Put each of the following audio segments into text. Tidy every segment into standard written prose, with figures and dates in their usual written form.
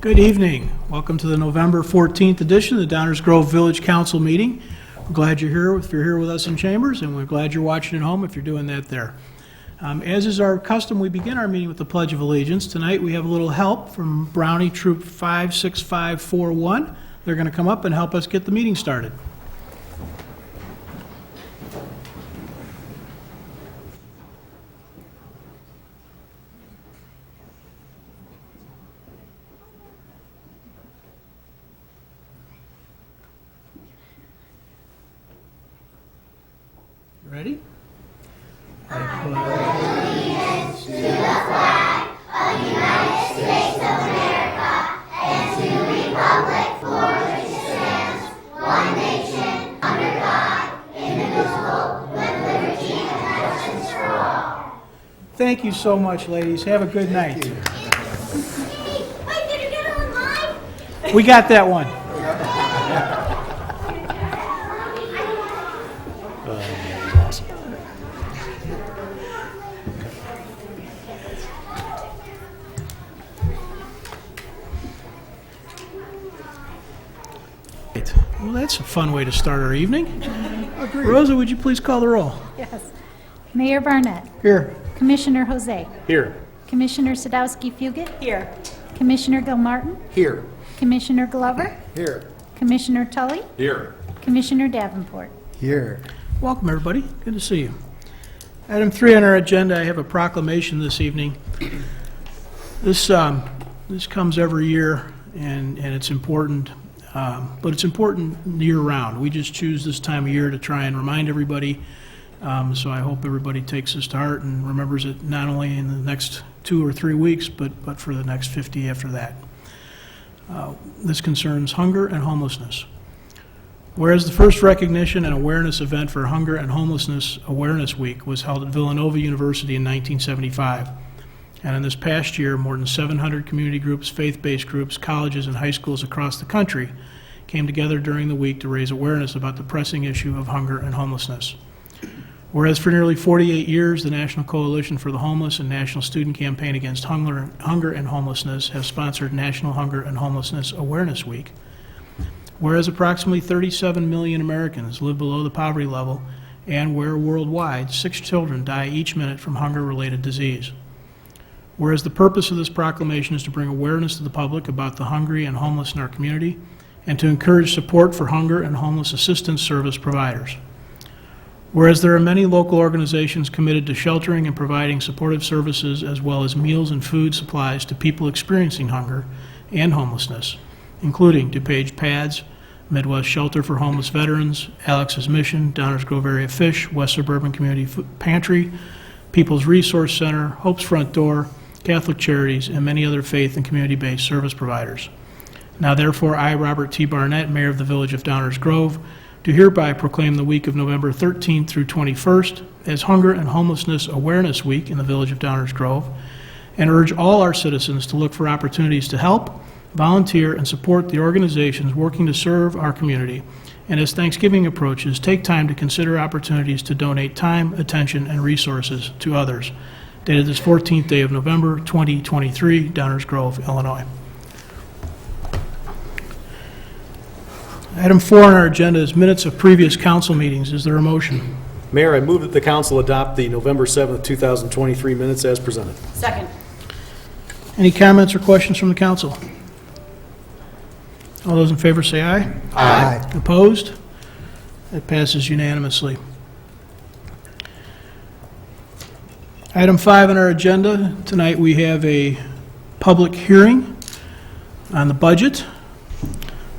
Good evening. Welcome to the November 14th edition of the Downers Grove Village Council meeting. We're glad you're here if you're here with us in chambers, and we're glad you're watching at home if you're doing that there. As is our custom, we begin our meeting with the Pledge of Allegiance. Tonight we have a little help from Brownie Troop 56541. They're going to come up and help us get the meeting started. Ready? I pledge allegiance to the flag of the United States of America and to the republic for which it stands, one nation, under God, indivisible, with liberty and justice for all. Thank you so much, ladies. Have a good night. Wait, did you get it on live? We got that one. Well, that's a fun way to start our evening. Rosa, would you please call the roll? Yes. Mayor Barnett. Here. Commissioner Jose. Here. Commissioner Sadowski-Fugit. Here. Commissioner Gilmartin. Here. Commissioner Glover. Here. Commissioner Tully. Here. Commissioner Davenport. Here. Welcome, everybody. Good to see you. Item 3 on our agenda, I have a proclamation this evening. This comes every year, and it's important, but it's important year-round. We just choose this time of year to try and remind everybody, so I hope everybody takes this to heart and remembers it not only in the next 2 or 3 weeks, but for the next 50 after that. This concerns hunger and homelessness. Whereas the first recognition and awareness event for Hunger and Homelessness Awareness Week was held at Villanova University in 1975, and in this past year, more than 700 community groups, faith-based groups, colleges, and high schools across the country came together during the week to raise awareness about the pressing issue of hunger and homelessness. Whereas for nearly 48 years, the National Coalition for the Homeless and National Student Campaign Against Hunger and Homelessness have sponsored National Hunger and Homelessness Awareness Week. Whereas approximately 37 million Americans live below the poverty level, and where worldwide 6 children die each minute from hunger-related disease. Whereas the purpose of this proclamation is to bring awareness to the public about the hungry and homeless in our community, and to encourage support for hunger and homeless assistance service providers. Whereas there are many local organizations committed to sheltering and providing supportive services as well as meals and food supplies to people experiencing hunger and homelessness, including DuPage Pads, Midwest Shelter for Homeless Veterans, Alex's Mission, Downers Grove Area Fish, West Suburban Community Pantry, People's Resource Center, Hope's Front Door, Catholic Charities, and many other faith and community-based service providers. Now therefore, I, Robert T. Barnett, Mayor of the Village of Downers Grove, do hereby proclaim the week of November 13th through 21st as Hunger and Homelessness Awareness Week in the Village of Downers Grove, and urge all our citizens to look for opportunities to help, volunteer, and support the organizations working to serve our community. And as Thanksgiving approaches, take time to consider opportunities to donate time, attention, and resources to others. Dated this 14th day of November, 2023, Downers Grove, Illinois. Item 4 on our agenda is minutes of previous council meetings. Is there a motion? Mayor, I move that the council adopt the November 7th, 2023 minutes as presented. Second. Any comments or questions from the council? All those in favor say aye. Aye. Opposed? That passes unanimously. Item 5 on our agenda, tonight we have a public hearing on the budget.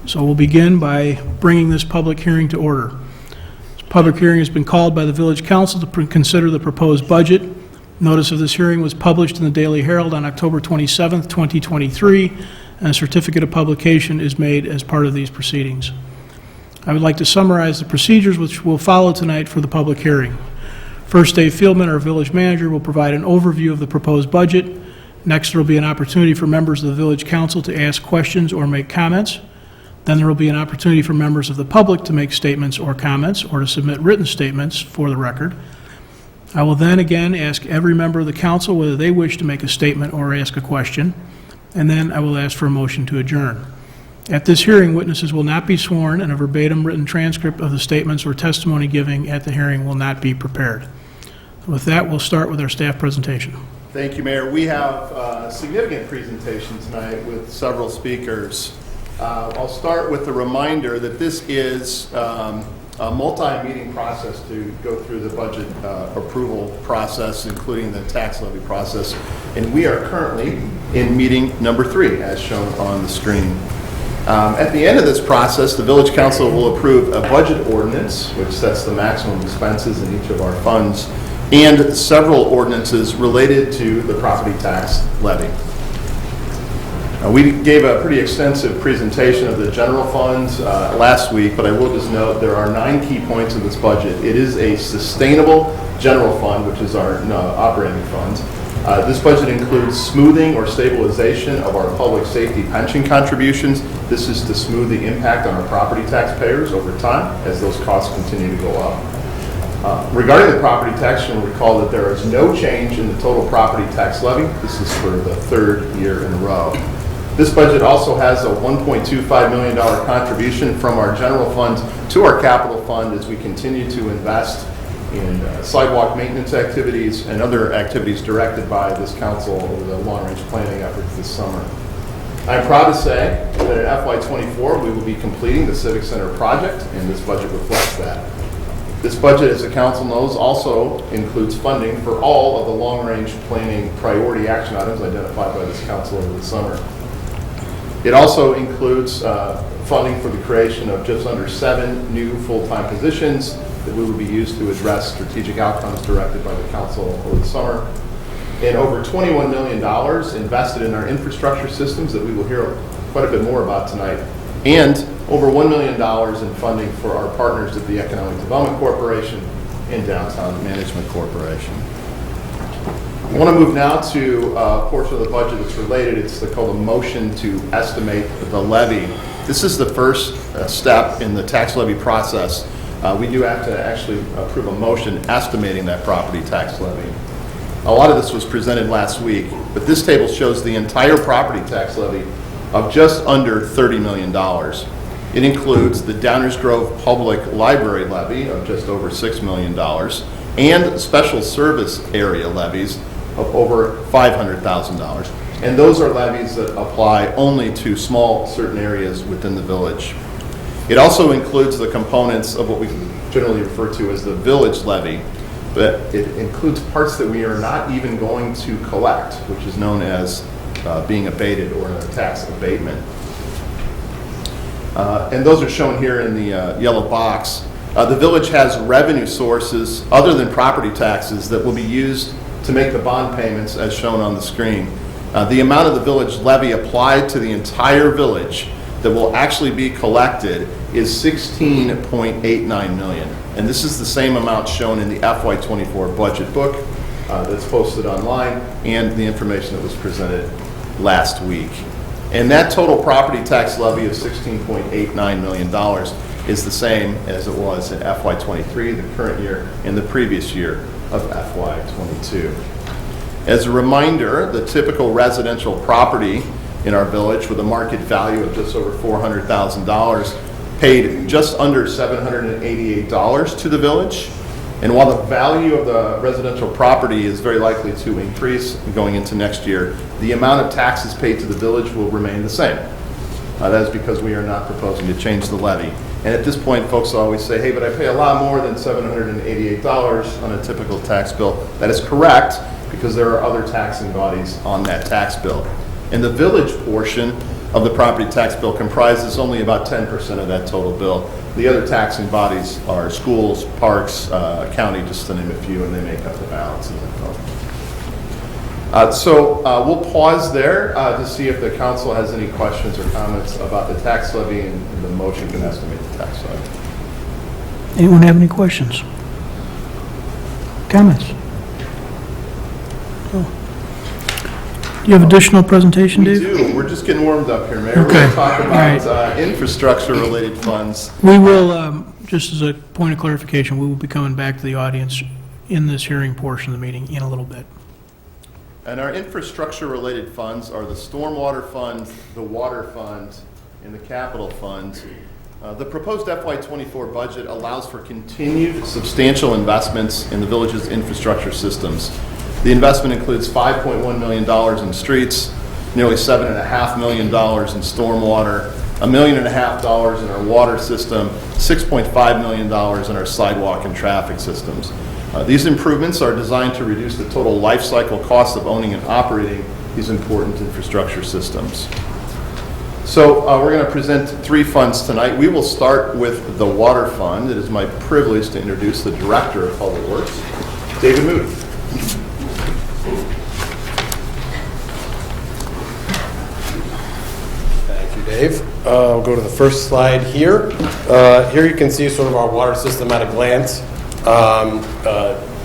So we'll begin by bringing this public hearing to order. This public hearing has been called by the Village Council to consider the proposed budget. Notice of this hearing was published in the Daily Herald on October 27th, 2023, and a certificate of publication is made as part of these proceedings. I would like to summarize the procedures which will follow tonight for the public hearing. First, Dave Fieldman, our village manager, will provide an overview of the proposed budget. Next, there will be an opportunity for members of the Village Council to ask questions or make comments. Then there will be an opportunity for members of the public to make statements or comments or to submit written statements for the record. I will then again ask every member of the council whether they wish to make a statement or ask a question. and then I will ask for a motion to adjourn. At this hearing, witnesses will not be sworn, and a verbatim written transcript of the statements or testimony giving at the hearing will not be prepared. With that, we'll start with our staff presentation. Thank you, Mayor. We have a significant presentation tonight with several speakers. I'll start with a reminder that this is a multi-meeting process to go through the budget approval process, including the tax levy process. And we are currently in meeting number 3, as shown on the screen. At the end of this process, the Village Council will approve a budget ordinance, which sets the maximum expenses in each of our funds, and several ordinances related to the property tax levy. We gave a pretty extensive presentation of the general funds last week, but I will just note there are 9 key points of this budget. It is a sustainable general fund, which is our operating funds. This budget includes smoothing or stabilization of our public safety pension contributions. This is to smooth the impact on our property taxpayers over time as those costs continue to go up. Regarding the property tax, you'll recall that there is no change in the total property tax levy. This is for the 3rd year in a row. This budget also has a $1.25 million contribution from our general funds to our capital fund as we continue to invest in sidewalk maintenance activities and other activities directed by this council over the long-range planning efforts this summer. I'm proud to say that in FY24 we will be completing the Civic Center project, and this budget reflects that. This budget, as the council knows, also includes funding for all of the long-range planning priority action items identified by this council over the summer. It also includes funding for the creation of just under 7 new full-time positions that we will be used to address strategic outcomes directed by the council over the summer, and over $21 million invested in our infrastructure systems that we will hear quite a bit more about tonight, and over $1 million in funding for our partners at the Economic Development Corporation and Downtown Management Corporation. I want to move now to a portion of the budget that's related. It's called a motion to estimate the levy. This is the first step in the tax levy process. We do have to actually approve a motion estimating that property tax levy. A lot of this was presented last week, but this table shows the entire property tax levy of just under $30 million. It includes the Downers Grove Public Library levy of just over $6 million and special service area levies of over $500,000. And those are levies that apply only to small certain areas within the village. It also includes the components of what we generally refer to as the village levy, but it includes parts that we are not even going to collect, which is known as being abated or a tax abatement. And those are shown here in the yellow box. The village has revenue sources other than property taxes that will be used to make the bond payments as shown on the screen. The amount of the village levy applied to the entire village that will actually be collected is $16.89 million. And this is the same amount shown in the FY24 budget book that's posted online and the information that was presented last week. And that total property tax levy of $16.89 million is the same as it was in FY23, the current year, and the previous year of FY22. As a reminder, the typical residential property in our village with a market value of just over $400,000 paid just under $788 to the village. And while the value of the residential property is very likely to increase going into next year, the amount of taxes paid to the village will remain the same. That is because we are not proposing to change the levy. And at this point, folks always say, hey, but I pay a lot more than $788 on a typical tax bill. That is correct, because there are other taxing bodies on that tax bill. And the village portion of the property tax bill comprises only about 10% of that total bill. The other taxing bodies are schools, parks, county, just to name a few, and they make up the balance of the bill. So we'll pause there to see if the council has any questions or comments about the tax levy and the motion to estimate the tax levy. Anyone have any questions? Comments? Do you have additional presentation, We Dave? do. We're just getting warmed up here, Mayor. We're Okay. going to talk All right. about infrastructure-related funds. We will, just as a point of clarification, we will be coming back to the audience in this hearing portion of the meeting in a little bit. And our infrastructure-related funds are the stormwater fund, the water fund, and the capital fund. The proposed FY24 budget allows for continued substantial investments in the village's infrastructure systems. The investment includes $5.1 million in streets, nearly $7.5 million in stormwater, $1.5 million in our water system, $6.5 million in our sidewalk and traffic systems. These improvements are designed to reduce the total life cycle cost of owning and operating these important infrastructure systems. So we're going to present 3 funds tonight. We will start with the Water Fund. It is my privilege to introduce the Director of Public Works, David Moody. Thank you, Dave. I'll go to the first slide here. Here you can see sort of our water system at a glance.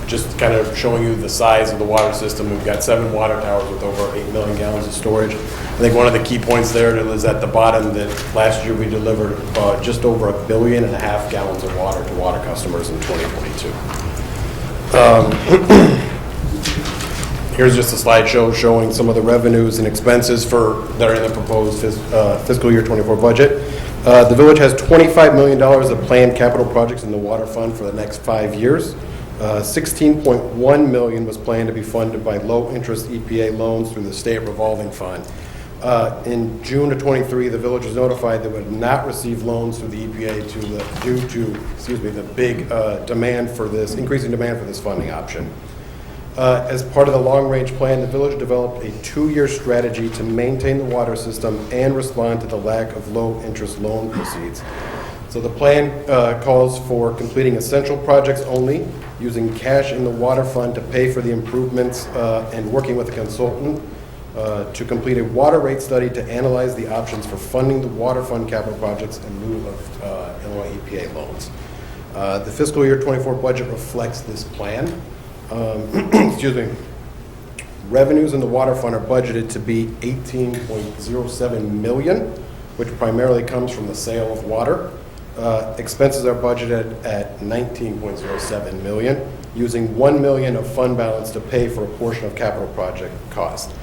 Just kind of showing you the size of the water system. We've got 7 water towers with over 8 million gallons of storage. I think one of the key points there is at the bottom that last year we delivered just over 1.5 billion gallons of water to water customers in 2022. Here's just a slideshow showing some of the revenues and expenses that are in the proposed fiscal year 24 budget. The village has $25 million of planned capital projects in the water fund for the next 5 years. 16.1 million was planned to be funded by low-interest EPA loans through the state revolving fund. In June of 23, the village was notified that it would not receive loans through the EPA due to the big increasing demand for this funding option. As part of the long-range plan, the village developed a 2-year strategy to maintain the water system and respond to the lack of low-interest loan proceeds. So the plan calls for completing essential projects only, using cash in the water fund to pay for the improvements, and working with a consultant to complete a water rate study to analyze the options for funding the water fund capital projects in lieu of Illinois EPA loans. The fiscal year 24 budget reflects this plan. Excuse me. Revenues in the water fund are budgeted to be $18.07 million, which primarily comes from the sale of water. Expenses are budgeted at $19.07 million, using $1 million of fund balance to pay for a portion of capital project cost.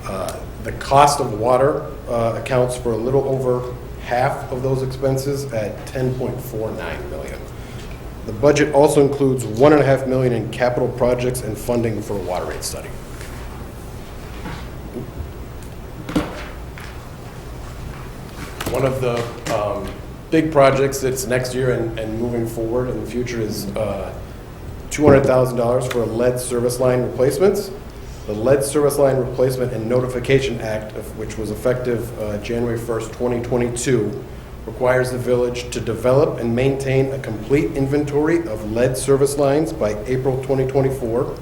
The cost of water accounts for a little over half of those expenses at $10.49 million. The budget also includes $1.5 million in capital projects and funding for a water rate study. One of the big projects that's next year and moving forward in the future is $200,000 for lead service line replacements. The Lead Service Line Replacement and Notification Act, which was effective January 1st, 2022, requires the village to develop and maintain a complete inventory of lead service lines by April 2024,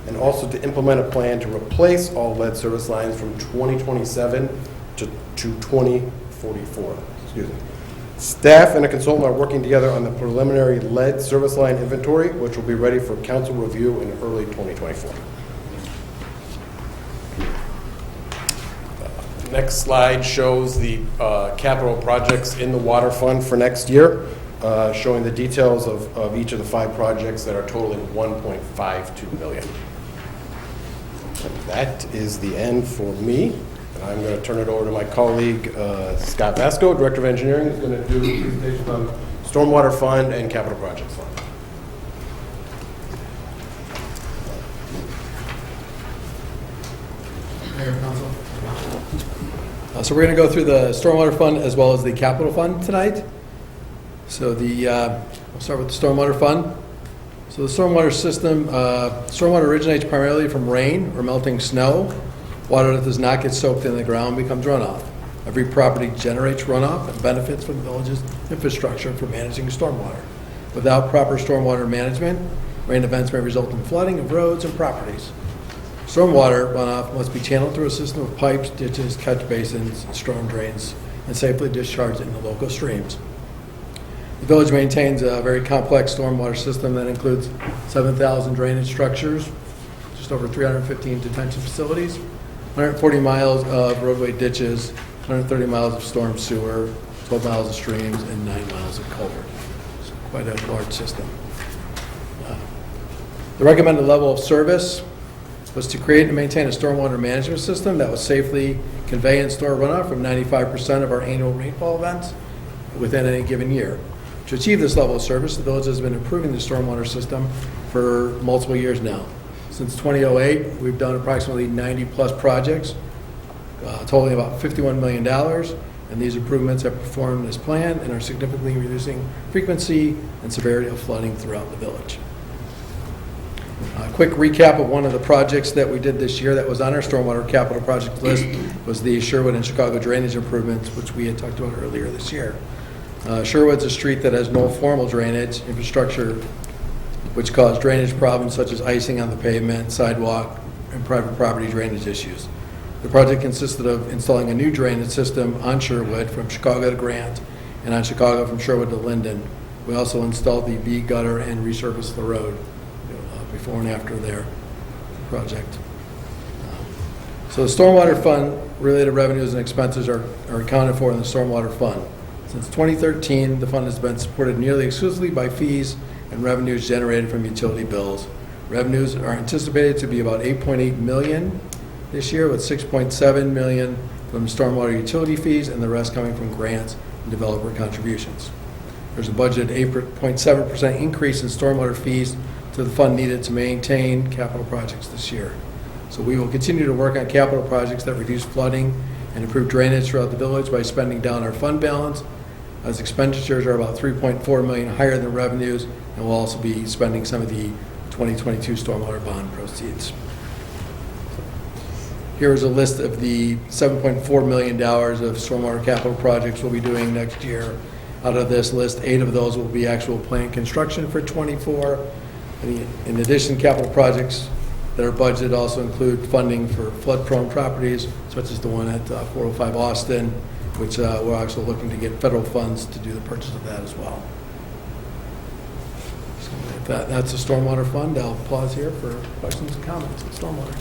and also to implement a plan to replace all lead service lines from 2027 to 2044. Excuse me. Staff and a consultant are working together on the preliminary lead service line inventory, which will be ready for council review in early 2024. Next slide shows the capital projects in the water fund for next year, showing the details of each of the 5 projects that are totaling $1.52 million. And that is the end for me. And I'm going to turn it over to my colleague, Scott Vasco, Director of Engineering, who's going to do a presentation on Stormwater Fund and Capital Projects Fund. Mayor, Council. So we're going to go through the Stormwater Fund as well as the Capital Fund tonight. So we'll start with the Stormwater Fund. So the stormwater system, stormwater originates primarily from rain or melting snow. Water that does not get soaked in the ground becomes runoff. Every property generates runoff and benefits from the village's infrastructure for managing stormwater. Without proper stormwater management, rain events may result in flooding of roads and properties. Stormwater runoff must be channeled through a system of pipes, ditches, catch basins, and storm drains, and safely discharged into local streams. The village maintains a very complex stormwater system that includes 7,000 drainage structures, just over 315 detention facilities, 140 miles of roadway ditches, 130 miles of storm sewer, 12 miles of streams, and 9 miles of culvert. So quite a large system. The recommended level of service was to create and maintain a stormwater management system that would safely convey and store runoff from 95% of our annual rainfall events within any given year. To achieve this level of service, the village has been improving the stormwater system for multiple years now. Since 2008, we've done approximately 90-plus projects, totaling about $51 million, and these improvements have performed as planned and are significantly reducing frequency and severity of flooding throughout the village. A quick recap of one of the projects that we did this year that was on our stormwater capital project list was the Sherwood and Chicago drainage improvements, which we had talked about earlier this year. Sherwood's a street that has no formal drainage infrastructure, which caused drainage problems such as icing on the pavement, sidewalk, and private property drainage issues. The project consisted of installing a new drainage system on Sherwood from Chicago to Grant and on Chicago from Sherwood to Linden. We also installed the V gutter and resurfaced the road before and after their project. So the stormwater fund related revenues and expenses are accounted for in the stormwater fund. Since 2013, the fund has been supported nearly exclusively by fees and revenues generated from utility bills. Revenues are anticipated to be about $8.8 million this year, with $6.7 million from stormwater utility fees and the rest coming from grants and developer contributions. There's a budgeted 8.7% increase in stormwater fees to the fund needed to maintain capital projects this year. So we will continue to work on capital projects that reduce flooding and improve drainage throughout the village by spending down our fund balance, as expenditures are about $3.4 million higher than revenues, and we'll also be spending some of the 2022 stormwater bond proceeds. Here is a list of the $7.4 million of stormwater capital projects we'll be doing next year. Out of this list, 8 of those will be actual plant construction for 24. In addition, capital projects that are budgeted also include funding for flood-prone properties, such as the one at 405 Austin, which we're also looking to get federal funds to do the purchase of that as well. So if that's the stormwater fund. I'll pause here for questions and comments on stormwater.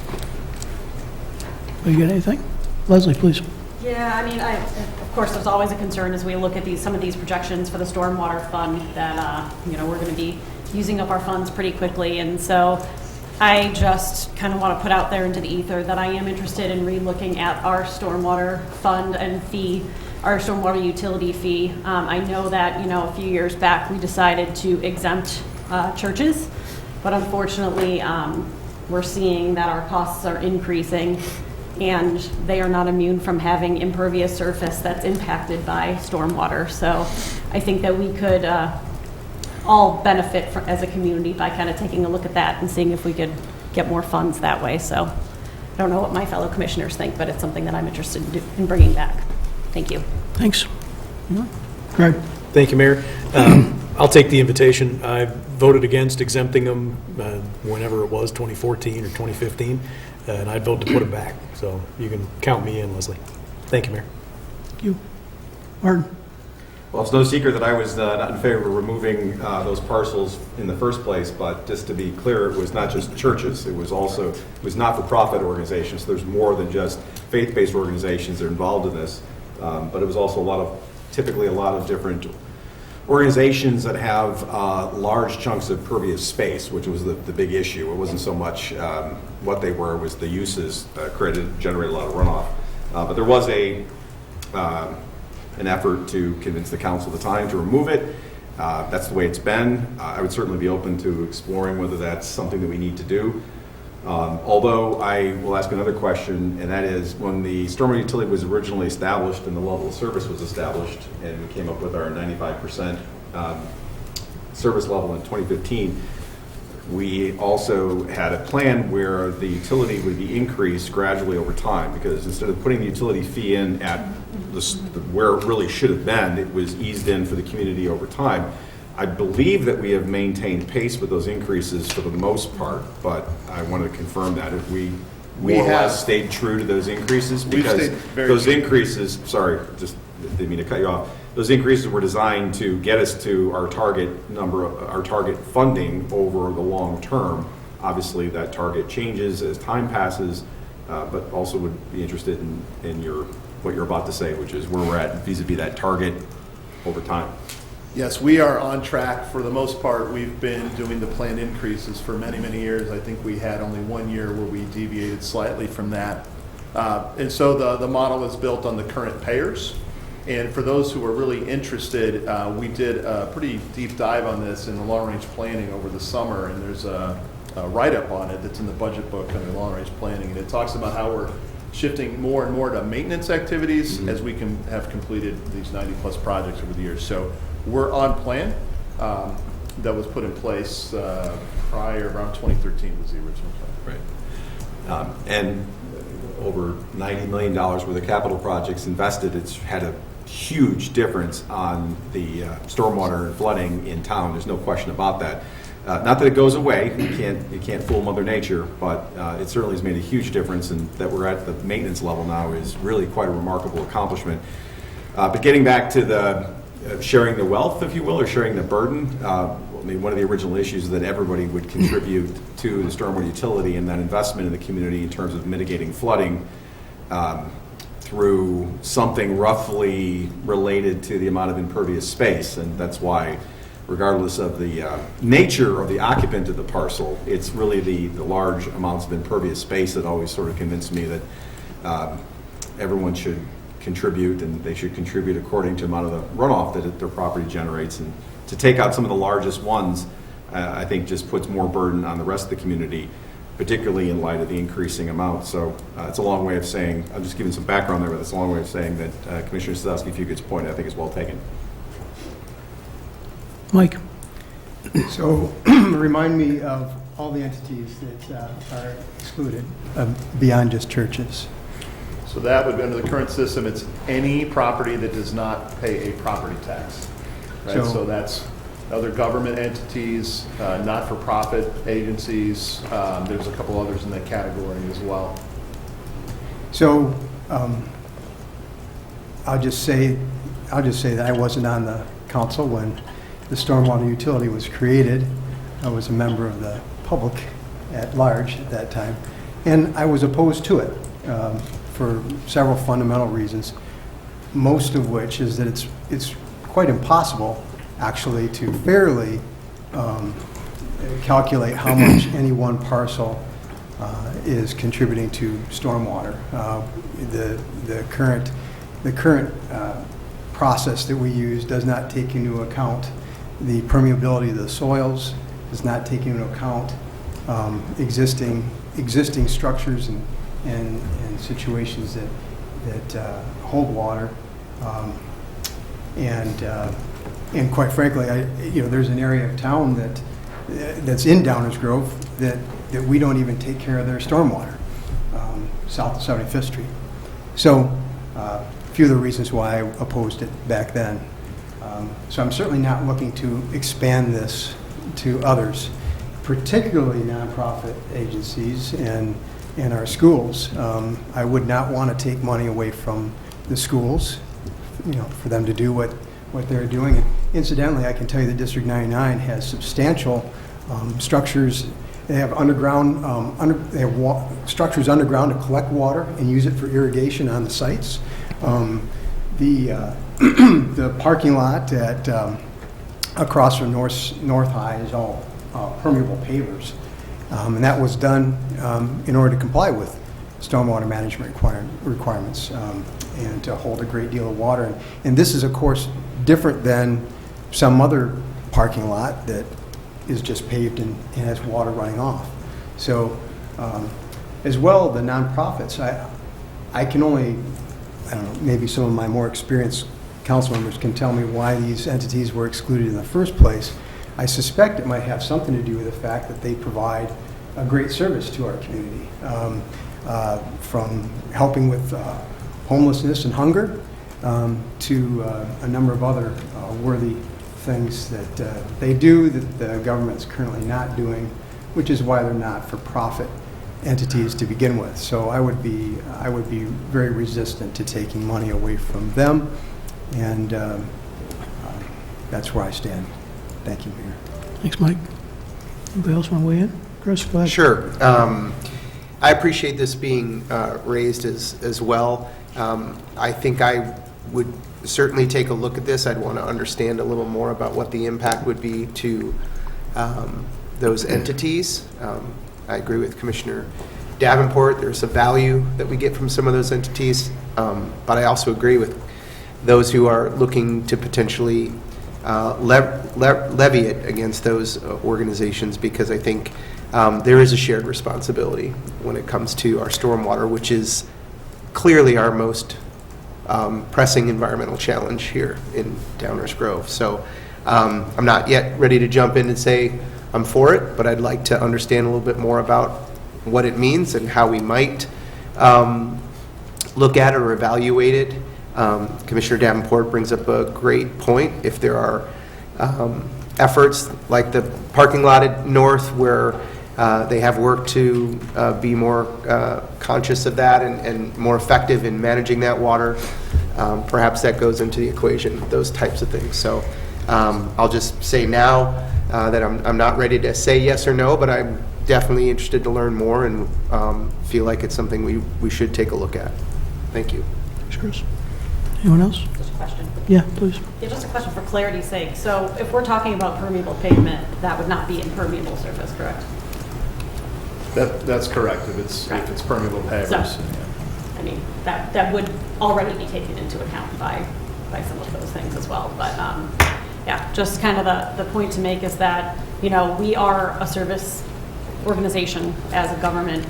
You got anything? Leslie, please. Yeah, I mean, of course, there's always a concern as we look at some of these projections for the stormwater fund that, we're going to be using up our funds pretty quickly. And so I just kind of want to put out there into the ether that I am interested in re-looking at our stormwater fund and fee, our stormwater utility fee. I know that, a few years back, we decided to exempt churches, but unfortunately, we're seeing that our costs are increasing, and they are not immune from having impervious surface that's impacted by stormwater. So I think that we could all benefit as a community by kind of taking a look at that and seeing if we could get more funds that way. So I don't know what my fellow commissioners think, but it's something that I'm interested in bringing back. Thank you. Thanks. Greg? Thank you, Mayor. I'll take the invitation. I voted against exempting them whenever it was, 2014 or 2015, and I'd vote to put them back. So you can count me in, Leslie. Thank you, Mayor. Thank you. Martin? Well, it's no secret that I was not in favor of removing those parcels in the first place, but just to be clear, it was not just churches. It was not-for-profit organizations. So there's more than just faith-based organizations that are involved in this, but it was also typically a lot of different organizations that have large chunks of pervious space, which was the big issue. It wasn't so much what they were, it was the uses generated a lot of runoff. But there was an effort to convince the council at the time to remove it. That's the way it's been. I would certainly be open to exploring whether that's something that we need to do. Although I will ask another question, and that is, when the stormwater utility was originally established and the level of service was established, and we came up with our 95% service level in 2015, we also had a plan where the utility would be increased gradually over time, because instead of putting the utility fee in at where it really should have been, it was eased in for the community over time. I believe that we have maintained pace with those increases for the most part, but I wanted to confirm that. If we more or less stayed true to those increases, because those increases, sorry, just didn't mean to cut you off. Those increases were designed to get us to our target our target funding over the long term. Obviously, that target changes as time passes, but also would be interested in what you're about to say, which is where we're at vis-a-vis that target over time. Yes, we are on track. For the most part, we've been doing the planned increases for many, many years. I think we had only 1 year where we deviated slightly from that. And so the model is built on the current payers. And for those who are really interested, we did a pretty deep dive on this in the long-range planning over the summer, and there's a write-up on it that's in the budget book under long-range planning, and it talks about how we're shifting more and more to maintenance activities as we can have completed these 90-plus projects over the years. So we're on plan. That was put in place prior, around 2013 was the original plan. Right. And over $90 million worth of capital projects invested. It's had a huge difference on the stormwater and flooding in town. There's no question about that. Not that it goes away. You can't fool Mother Nature, but it certainly has made a huge difference, and that we're at the maintenance level now is really quite a remarkable accomplishment. But getting back to the sharing the wealth, if you will, or sharing the burden, I mean, one of the original issues is that everybody would contribute to the stormwater utility and that investment in the community in terms of mitigating flooding through something roughly related to the amount of impervious space. And that's why, regardless of the nature of the occupant of the parcel, it's really the large amounts of impervious space that always sort of convinced me that everyone should contribute, and they should contribute according to the amount of the runoff that their property generates. And to take out some of the largest ones, I think just puts more burden on the rest of the community, particularly in light of the increasing amount. So it's a long way of saying, I'm just giving some background there, but it's a long way of saying that Commissioner Sadowski-Fugit's point, I think, is well taken. Mike? So remind me of all the entities that are excluded beyond just churches. So that would be, under the current system, it's any property that does not pay a property tax. Right? So that's other government entities, not-for-profit agencies. There's a couple others in that category as well. So I'll just say that I wasn't on the council when the stormwater utility was created. I was a member of the public at large at that time, and I was opposed to it for several fundamental reasons, most of which is that it's quite impossible actually to fairly calculate how much any one parcel is contributing to stormwater. The current process that we use does not take into account the permeability of the soils, does not take into account existing structures and situations that hold water, and quite frankly, there's an area of town that's in Downers Grove that we don't even take care of their stormwater, south of 75th Street. So a few of the reasons why I opposed it back then. So I'm certainly not looking to expand this to others, particularly nonprofit agencies and our schools. I would not want to take money away from the schools, for them to do what they're doing. And incidentally, I can tell you that District 99 has substantial structures. They have structures underground to collect water and use it for irrigation on the sites. The parking lot at across from North High is all permeable pavers, and that was done in order to comply with stormwater management requirements and to hold a great deal of water. And this is, of course, different than some other parking lot that is just paved and has water running off. So as well, the nonprofits, I can only, I don't know, maybe some of my more experienced council members can tell me why these entities were excluded in the first place. I suspect it might have something to do with the fact that they provide a great service to our community, from helping with homelessness and hunger to a number of other worthy things that they do that the government's currently not doing, which is why they're not for-profit entities to begin with. So I would be very resistant to taking money away from them, and that's where I stand. Thank you, Mayor. Thanks, Mike. Anybody else want to weigh in? Chris, go ahead. Sure. I appreciate this being raised as well. I think I would certainly take a look at this. I'd want to understand a little more about what the impact would be to those entities. I agree with Commissioner Davenport. There's a value that we get from some of those entities, but I also agree with those who are looking to potentially levy it against those organizations, because I think there is a shared responsibility when it comes to our stormwater, which is clearly our most pressing environmental challenge here in Downers Grove. So I'm not yet ready to jump in and say I'm for it, but I'd like to understand a little bit more about what it means and how we might look at it or evaluate it. Commissioner Davenport brings up a great point. If there are efforts like the parking lot at North where they have worked to be more conscious of that and more effective in managing that water, perhaps that goes into the equation, those types of things. So I'll just say now that I'm not ready to say yes or no, but I'm definitely interested to learn more and feel like it's something we should take a look at. Thank you. Thanks, Chris. Anyone else? Just a question. Yeah, please. Yeah, just a question for clarity's sake. So if we're talking about permeable pavement, that would not be impermeable surface, correct? That's correct, if it's permeable pavers. So, I mean, that would already be taken into account by some of those things as well. But yeah, just kind of the point to make is that, you know, we are a service organization as a government.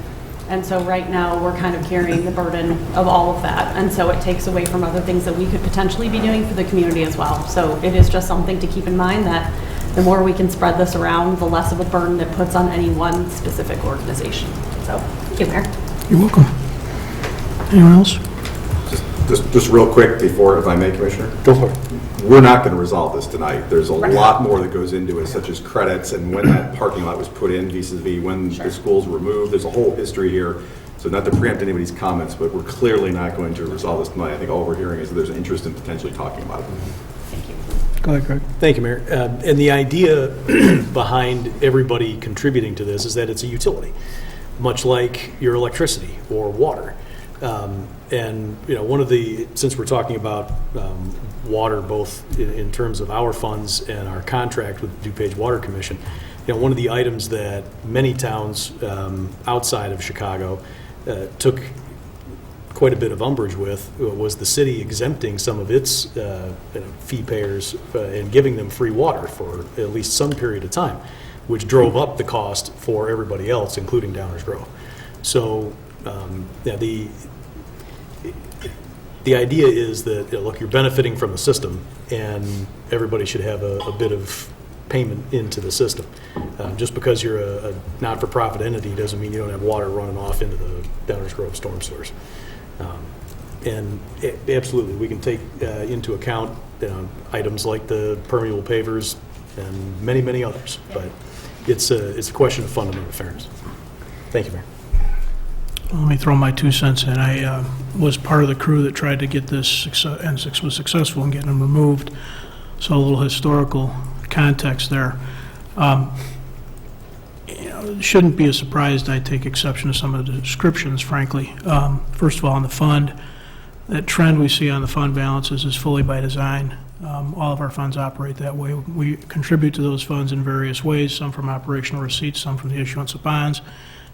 And so right now we're kind of carrying the burden of all of that. And so it takes away from other things that we could potentially be doing for the community as well. So it is just something to keep in mind that the more we can spread this around, the less of a burden it puts on any one specific organization. So, thank you, Mayor. You're welcome. Anyone else? Just real quick before, if I may, Commissioner? Go for it. We're not going to resolve this tonight. There's a lot more that goes into it, such as credits and when that parking lot was put in vis-a-vis when the schools were moved. There's a whole history here. So not to preempt anybody's comments, but we're clearly not going to resolve this tonight. I think all we're hearing is that there's an interest in potentially talking about it. Thank you. Go ahead, Craig. Thank you, Mayor. And the idea behind everybody contributing to this is that it's a utility, much like your electricity or water. And, you know, since we're talking about water, both in terms of our funds and our contract with the DuPage Water Commission, you know, one of the items that many towns outside of Chicago took quite a bit of umbrage with was the city exempting some of its fee payers and giving them free water for at least some period of time, which drove up the cost for everybody else, including Downers Grove. So yeah, the idea is that, look, you're benefiting from the system, and everybody should have a bit of payment into the system. Just because you're a not-for-profit entity doesn't mean you don't have water running off into the Downers Grove storm sewers. And absolutely, we can take into account items like the permeable pavers and many, many others. But it's a question of fundamental fairness. Thank you, Mayor. Let me throw my 2 cents in. I was part of the crew that tried to get this, and was successful in getting them removed. So a little historical context there. You know, it shouldn't be a surprise I take exception to some of the descriptions, frankly. First of all, on the fund, that trend we see on the fund balances is fully by design. All of our funds operate that way. We contribute to those funds in various ways, some from operational receipts, some from the issuance of bonds,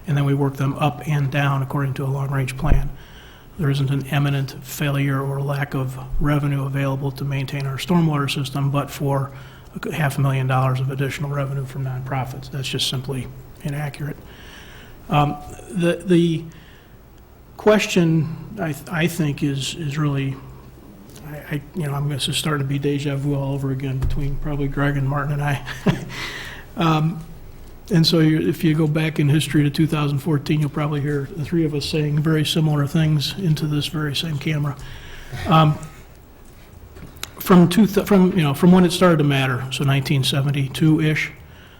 and then we work them up and down according to a long-range plan. There isn't an imminent failure or lack of revenue available to maintain our stormwater system, but for $500,000 of additional revenue from nonprofits. That's just simply inaccurate. The question, I think, is really, you know, I'm going to start to be deja vu all over again between probably Greg and Martin and I. And so if you go back in history to 2014, you'll probably hear the three of us saying very similar things into this very same camera. From when it started to matter, so 1972-ish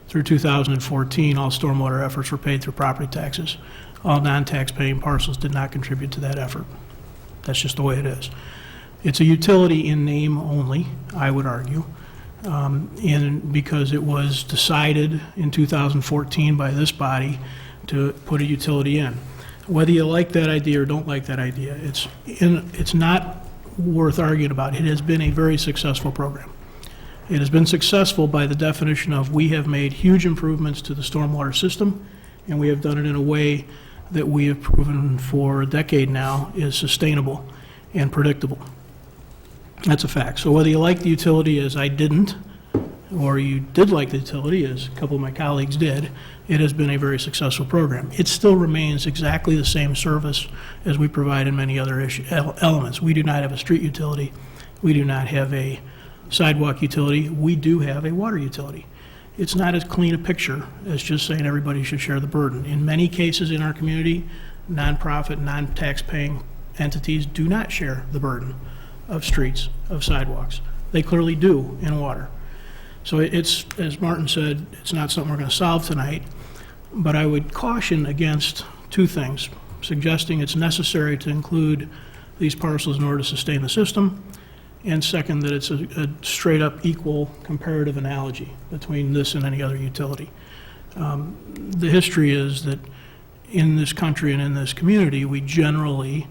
through 2014, all stormwater efforts were paid through property taxes. All non-tax paying parcels did not contribute to that effort. That's just the way it is. It's a utility in name only, I would argue. Because it was decided in 2014 by this body to put a utility in. Whether you like that idea or don't like that idea, it's not worth arguing about. It has been a very successful program. It has been successful by the definition of we have made huge improvements to the stormwater system, and we have done it in a way that we have proven for a decade now is sustainable and predictable. That's a fact. So whether you like the utility as I didn't, or you did like the utility as a couple of my colleagues did, it has been a very successful program. It still remains exactly the same service as we provide in many other elements. We do not have a street utility. We do not have a sidewalk utility. We do have a water utility. It's not as clean a picture as just saying everybody should share the burden. In many cases in our community, nonprofit, non-tax-paying entities do not share the burden of streets, of sidewalks. They clearly do in water. So it's, as Martin said, it's not something we're going to solve tonight, but I would caution against two things: suggesting it's necessary to include these parcels in order to sustain the system, and second, that it's a straight-up equal comparative analogy between this and any other utility. The history is that in this country and in this community, we generally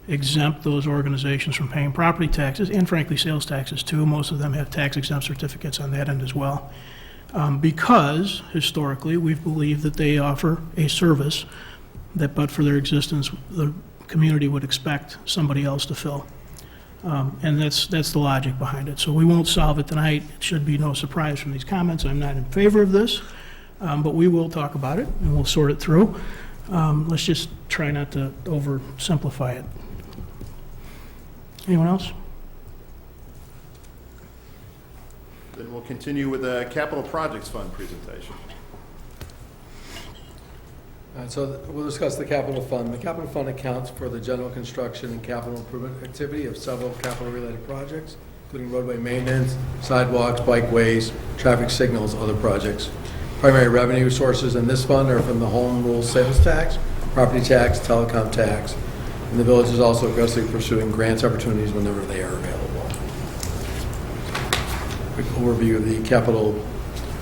exempt those organizations from paying property taxes, and frankly, sales taxes too. Most of them have tax-exempt certificates on that end as well, because historically, we've believed that they offer a service that, but for their existence, the community would expect somebody else to fill. And that's the logic behind it. So we won't solve it tonight. It should be no surprise from these comments. I'm not in favor of this, but we will talk about it, and we'll sort it through. Let's just try not to oversimplify it. Anyone else? Then we'll continue with the Capital Projects Fund presentation. All right, so we'll discuss the capital fund. The capital fund accounts for the general construction and capital improvement activity of several capital-related projects, including roadway maintenance, sidewalks, bikeways, traffic signals, other projects. Primary revenue sources in this fund are from the home rule sales tax, property tax, telecom tax, and the village is also aggressively pursuing grants opportunities whenever they are available. Quick overview of the capital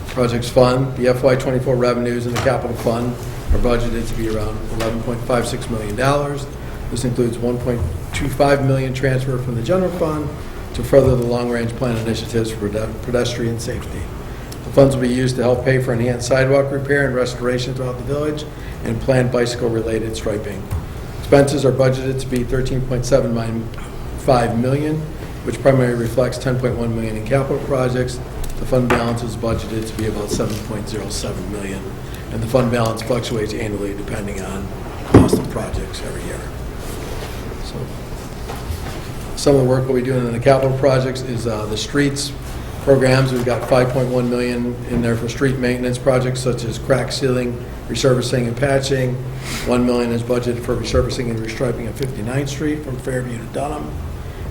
projects fund. The FY24 revenues in the capital fund are budgeted to be around $11.56 million. This includes $1.25 million transfer from the general fund to further the long-range plan initiatives for pedestrian safety. The funds will be used to help pay for enhanced sidewalk repair and restoration throughout the village and planned bicycle-related striping. Expenses are budgeted to be $13.75 million, which primarily reflects $10.1 million in capital projects. The fund balance is budgeted to be about $7.07 million, and the fund balance fluctuates annually depending on cost of projects every year. So, some of the work we'll be doing in the capital projects is the streets programs. We've got $5.1 million in there for street maintenance projects such as crack sealing, resurfacing and patching. $1 million is budgeted for resurfacing and restriping of 59th Street from Fairview to Dunham.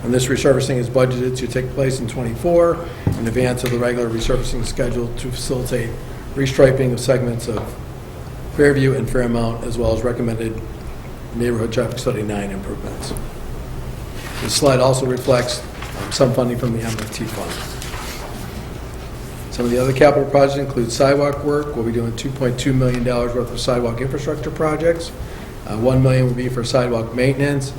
And this resurfacing is budgeted to take place in '24 in advance of the regular resurfacing schedule to facilitate restriping of segments of Fairview and Fairmount, as well as recommended neighborhood traffic study 9 improvements. This slide also reflects some funding from the MFT fund. Some of the other capital projects include sidewalk work. We'll be doing $2.2 million worth of sidewalk infrastructure projects. $1 million will be for sidewalk maintenance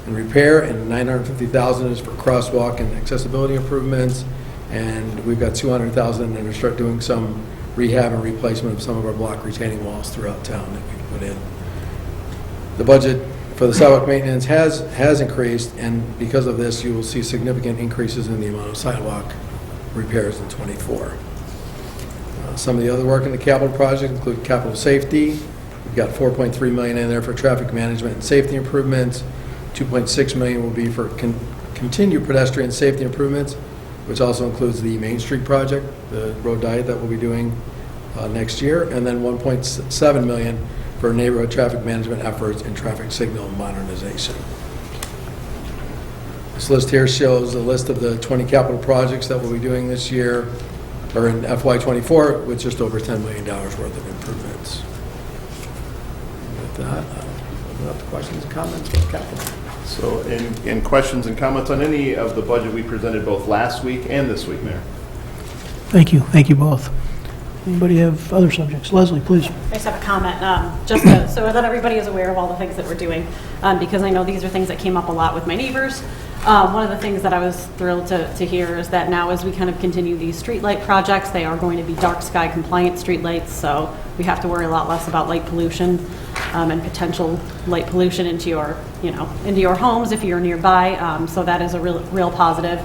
and repair, and $950,000 is for crosswalk and accessibility improvements. And we've got $200,000 and we'll start doing some rehab and replacement of some of our block retaining walls throughout town that we've put in. The budget for the sidewalk maintenance has increased, and because of this, you will see significant increases in the amount of sidewalk repairs in '24. Some of the other work in the capital project include capital safety. We've got $4.3 million in there for traffic management and safety improvements. $2.6 million will be for continued pedestrian safety improvements, which also includes the Main Street project, the road diet that we'll be doing next year, and then $1.7 million for neighborhood traffic management efforts and traffic signal modernization. This list here shows a list of the 20 capital projects that we'll be doing this year, or in FY24, with just over $10 million worth of improvements. And with that, I'll open up to questions and comments about capital. So, in questions and comments on any of the budget we presented both last week and this week, Mayor? Thank you both. Anybody have other subjects? Leslie, please. I just have a comment, so that everybody is aware of all the things that we're doing, because I know these are things that came up a lot with my neighbors. One of the things that I was thrilled to hear is that now as we kind of continue these streetlight projects, they are going to be dark sky compliant streetlights, so we have to worry a lot less about light pollution and potential light pollution into your homes if you're nearby. So that is a real positive.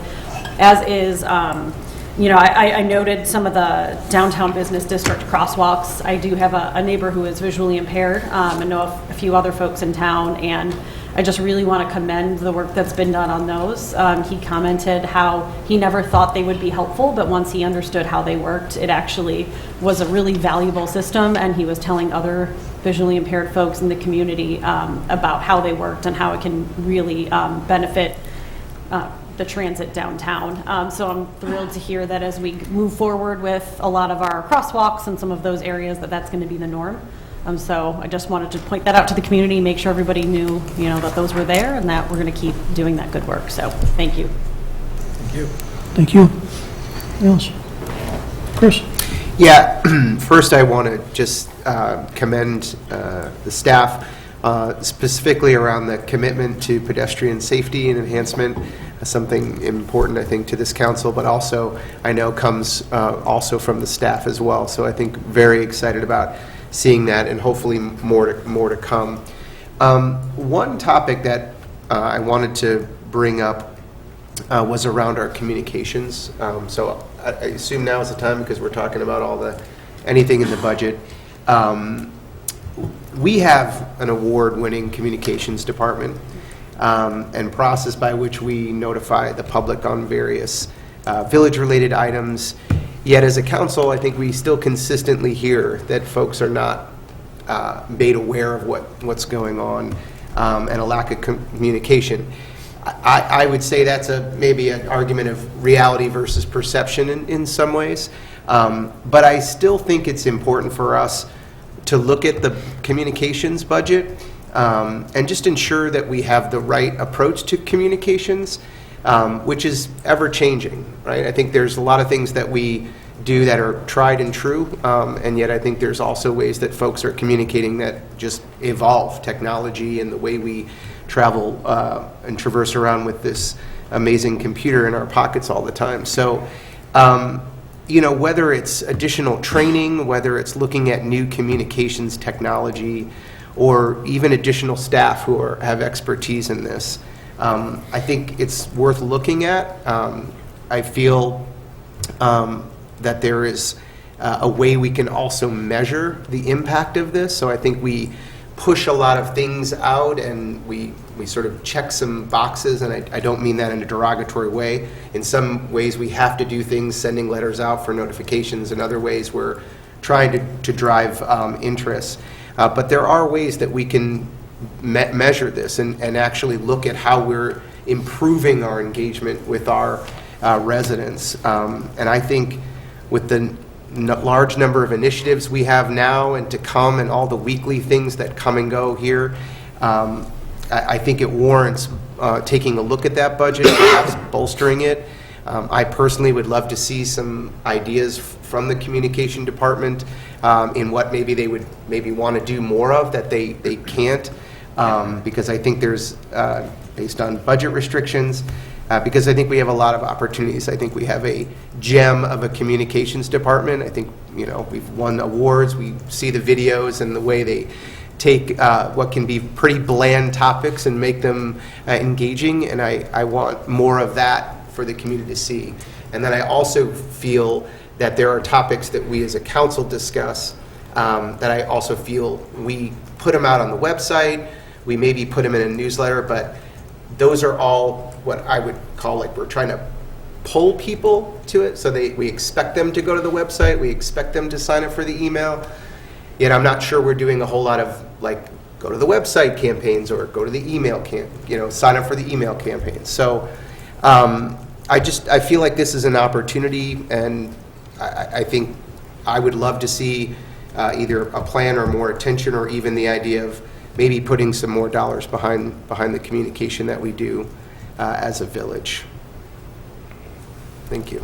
As is, I noted some of the downtown business district crosswalks. I do have a neighbor who is visually impaired and know a few other folks in town, and I just really want to commend the work that's been done on those. He commented how he never thought they would be helpful, but once he understood how they worked, it actually was a really valuable system, and he was telling other visually impaired folks in the community about how they worked and how it can really benefit the transit downtown. So I'm thrilled to hear that as we move forward with a lot of our crosswalks and some of those areas, that's going to be the norm. So I just wanted to point that out to the community, make sure everybody knew, that those were there and that we're going to keep doing that good work. So thank you. Thank you. Thank you. Anything else? Chris? Yeah, first I want to just commend the staff, specifically around the commitment to pedestrian safety and enhancement, something important, I think, to this council, but also I know comes also from the staff as well. So I think very excited about seeing that, and hopefully more to come. One topic that I wanted to bring up was around our communications. So I assume now is the time because we're talking about anything in the budget. We have an award-winning communications department and process by which we notify the public on various village-related items. Yet as a council, I think we still consistently hear that folks are not made aware of what's going on and a lack of communication. I would say that's maybe an argument of reality versus perception in some ways. But I still think it's important for us to look at the communications budget and just ensure that we have the right approach to communications, which is ever-changing, right? I think there's a lot of things that we do that are tried and true, and yet I think there's also ways that folks are communicating that just evolve, technology and the way we travel and traverse around with this amazing computer in our pockets all the time. So, whether it's additional training, whether it's looking at new communications technology, or even additional staff who have expertise in this, I think it's worth looking at. I feel that there is a way we can also measure the impact of this. So I think we push a lot of things out and we sort of check some boxes, and I don't mean that in a derogatory way. In some ways we have to do things, sending letters out for notifications. In other ways we're trying to drive interest. But there are ways that we can measure this and actually look at how we're improving our engagement with our residents. And I think with the large number of initiatives we have now and to come and all the weekly things that come and go here, I think it warrants taking a look at that budget, perhaps bolstering it. I personally would love to see some ideas from the communication department in what maybe they would want to do more of that they can't, because I think there's, based on budget restrictions, because I think we have a lot of opportunities. I think we have a gem of a communications department. I think, we've won awards. We see the videos and the way they take what can be pretty bland topics and make them engaging, and I want more of that for the community to see. And then I also feel that there are topics that we as a council discuss that I also feel we put them out on the website, we maybe put them in a newsletter, but those are all what I would call, like, we're trying to pull people to it, so we expect them to go to the website, we expect them to sign up for the email, yet I'm not sure we're doing a whole lot of, like, go to the website campaigns or go to the email sign up for the email campaigns. So I feel like this is an opportunity, and I think I would love to see either a plan or more attention, or even the idea of maybe putting some more dollars behind the communication that we do as a village. Thank you.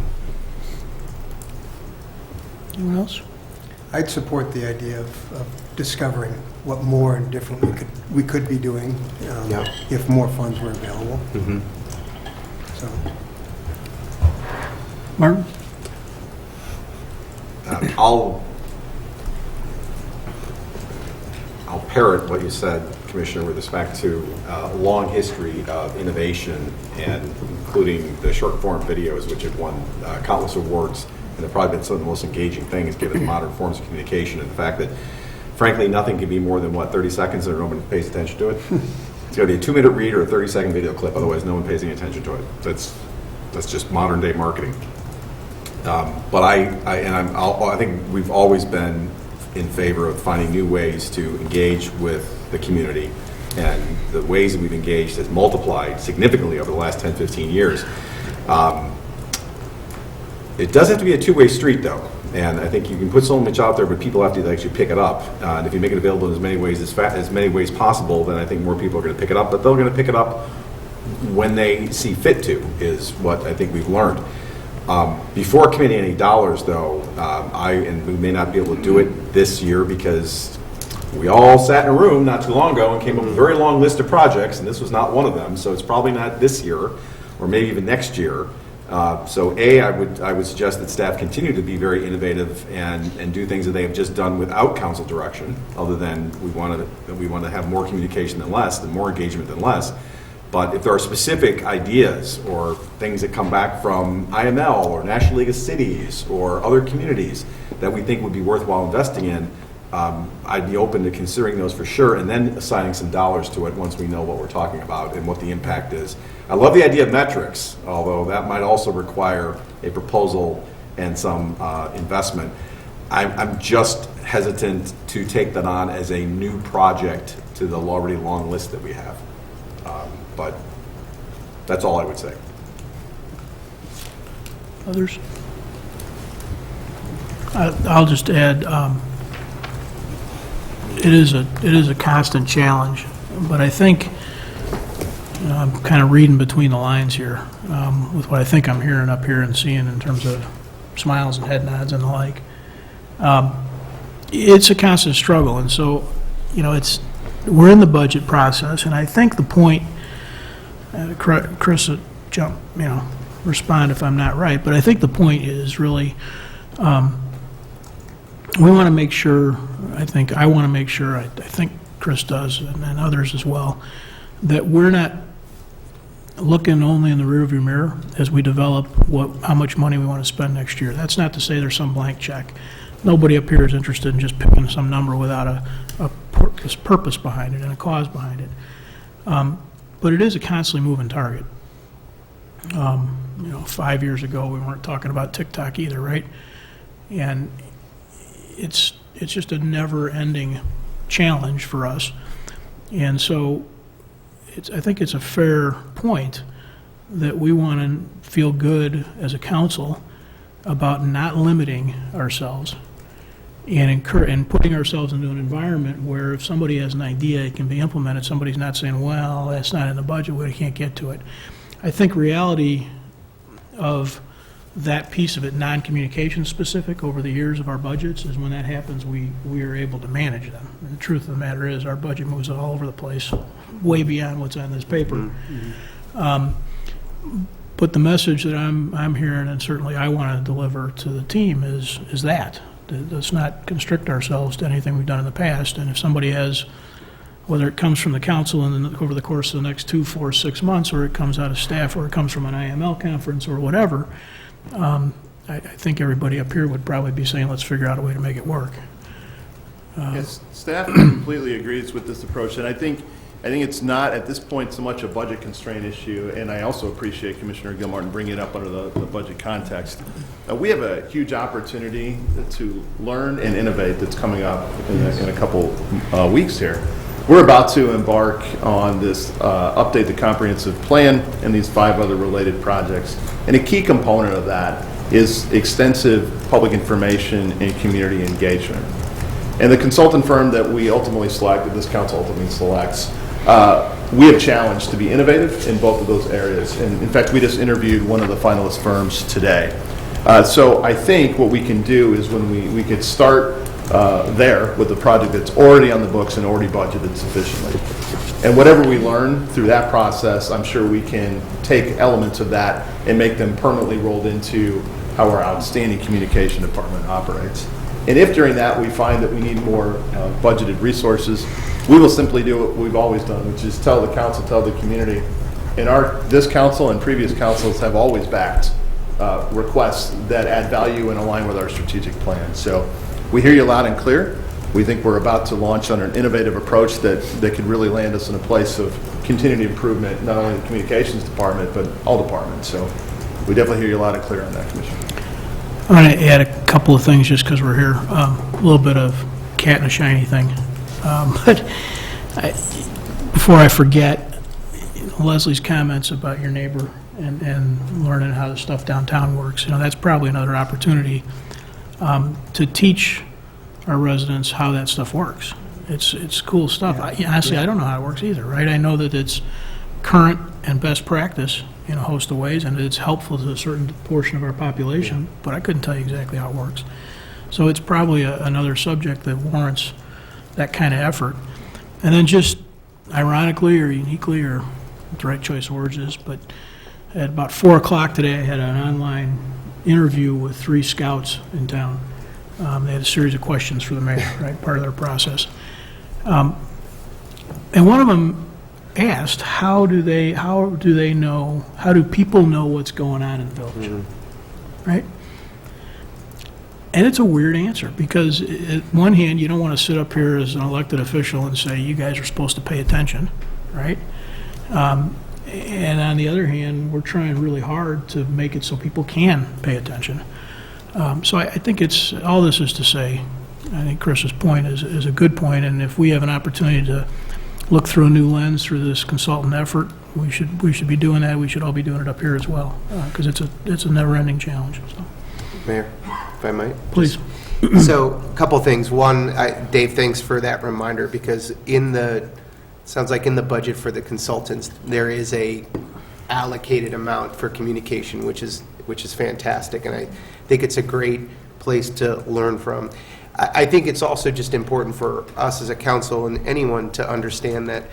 Anyone else? I'd support the idea of discovering what more and different we could be doing Yeah. if more funds were available. Mm-hmm. So, Martin? I'll parrot what you said, Commissioner, with respect to a long history of innovation, and including the short form videos, which have won countless awards, and have probably been some of the most engaging things given modern forms of communication, and the fact that, frankly, nothing can be more than, 30 seconds and no one pays attention to it. It's got to be a 2-minute read or a 30-second video clip, otherwise no one pays any attention to it. That's just modern day marketing. But I think we've always been in favor of finding new ways to engage with the community, and the ways that we've engaged has multiplied significantly over the last 10, 15 years. It does have to be a two-way street, though, and I think you can put so much out there, but people have to actually pick it up. And if you make it available in as many ways possible, then I think more people are going to pick it up. But they're going to pick it up when they see fit to, is what I think we've learned. Before committing any dollars, though, and we may not be able to do it this year because we all sat in a room not too long ago and came up with a very long list of projects, and this was not one of them, so it's probably not this year or maybe even next year. So I would suggest that staff continue to be very innovative and do things that they have just done without council direction, other than we want to have more communication than less, and more engagement than less. But if there are specific ideas or things that come back from IML or National League of Cities or other communities that we think would be worthwhile investing in, I'd be open to considering those for sure, and then assigning some dollars to it once we know what we're talking about and what the impact is. I love the idea of metrics, although that might also require a proposal and some investment. I'm just hesitant to take that on as a new project to the already long list that we have. But that's all I would say. Others? I'll just add, it is a constant challenge, but I think, I'm kind of reading between the lines here with what I think I'm hearing up here and seeing in terms of smiles and head nods and the like. It's a constant struggle, and so, we're in the budget process, and I think the point, Chris, jump, respond if I'm not right, but I think the point is really, we want to make sure, I want to make sure, I think Chris does, and others as well, that we're not looking only in the rearview mirror as we develop how much money we want to spend next year. That's not to say there's some blank check. Nobody up here is interested in just picking some number without a purpose behind it and a cause behind it. But it is a constantly moving target. 5 years ago, we weren't talking about TikTok either, right? And it's just a never-ending challenge for us. And so I think it's a fair point that we want to feel good as a council about not limiting ourselves and putting ourselves into an environment where if somebody has an idea, it can be implemented. Somebody's not saying, well, that's not in the budget, we can't get to it. I think reality of that piece of it, non-communication specific over the years of our budgets, is when that happens, we are able to manage them. And the truth of the matter is our budget moves all over the place, way beyond what's on this paper. But the message that I'm hearing, and certainly I want to deliver to the team, is that. Let's not constrict ourselves to anything we've done in the past. And if somebody has, whether it comes from the council over the course of the next 2, 4, 6 months, or it comes out of staff, or it comes from an IML conference, or whatever, I think everybody up here would probably be saying, let's figure out a way to make it work. Yes, staff completely agrees with this approach, and I think it's not at this point so much a budget constraint issue, and I also appreciate Commissioner Gilmartin bringing it up under the budget context. We have a huge opportunity to learn and innovate that's coming up in a couple weeks here. We're about to embark on this update the comprehensive plan and these 5 other related projects, and a key component of that is extensive public information and community engagement. And the consultant firm that we ultimately select, that this council ultimately selects, we have challenged to be innovative in both of those areas. And in fact, we just interviewed one of the finalist firms today. So I think what we can do is when we could start there with a project that's already on the books and already budgeted sufficiently. And whatever we learn through that process, I'm sure we can take elements of that and make them permanently rolled into how our outstanding communication department operates. And if during that we find that we need more budgeted resources, we will simply do what we've always done, which is tell the council, tell the community. And this council and previous councils have always backed requests that add value and align with our strategic plan. So we hear you loud and clear. We think we're about to launch on an innovative approach that could really land us in a place of continued improvement, not only in the communications department, but all departments. So we definitely hear you loud and clear on that, Commissioner. I'm going to add a couple of things just because we're here. A little bit of cat in a shiny thing. Before I forget, Leslie's comments about your neighbor and learning how the stuff downtown works, that's probably another opportunity to teach our residents how that stuff works. It's cool stuff. Honestly, I don't know how it works either, right? I know that it's current and best practice in a host of ways, and it's helpful to a certain portion of our population, but I couldn't tell you exactly how it works. So it's probably another subject that warrants that kind of effort. And then just ironically or uniquely, or what the right choice of words is, but at about 4 o'clock today, I had an online interview with 3 scouts in town. They had a series of questions for the mayor, right, part of their process. And one of them asked, how do people know what's going on in the village, right? And it's a weird answer, because at one hand, you don't want to sit up here as an elected official and say, you guys are supposed to pay attention, right? And on the other hand, we're trying really hard to make it so people can pay attention. So I think all this is to say, I think Chris's point is a good point, and if we have an opportunity to look through a new lens through this consultant effort, we should be doing that. We should all be doing it up here as well, because it's a never-ending challenge. So. Mayor, if I might? Please. So, a couple things. One, Dave, thanks for that reminder, because sounds like in the budget for the consultants, there is a allocated amount for communication, which is fantastic, and I think it's a great place to learn from. I think it's also just important for us as a council and anyone to understand that,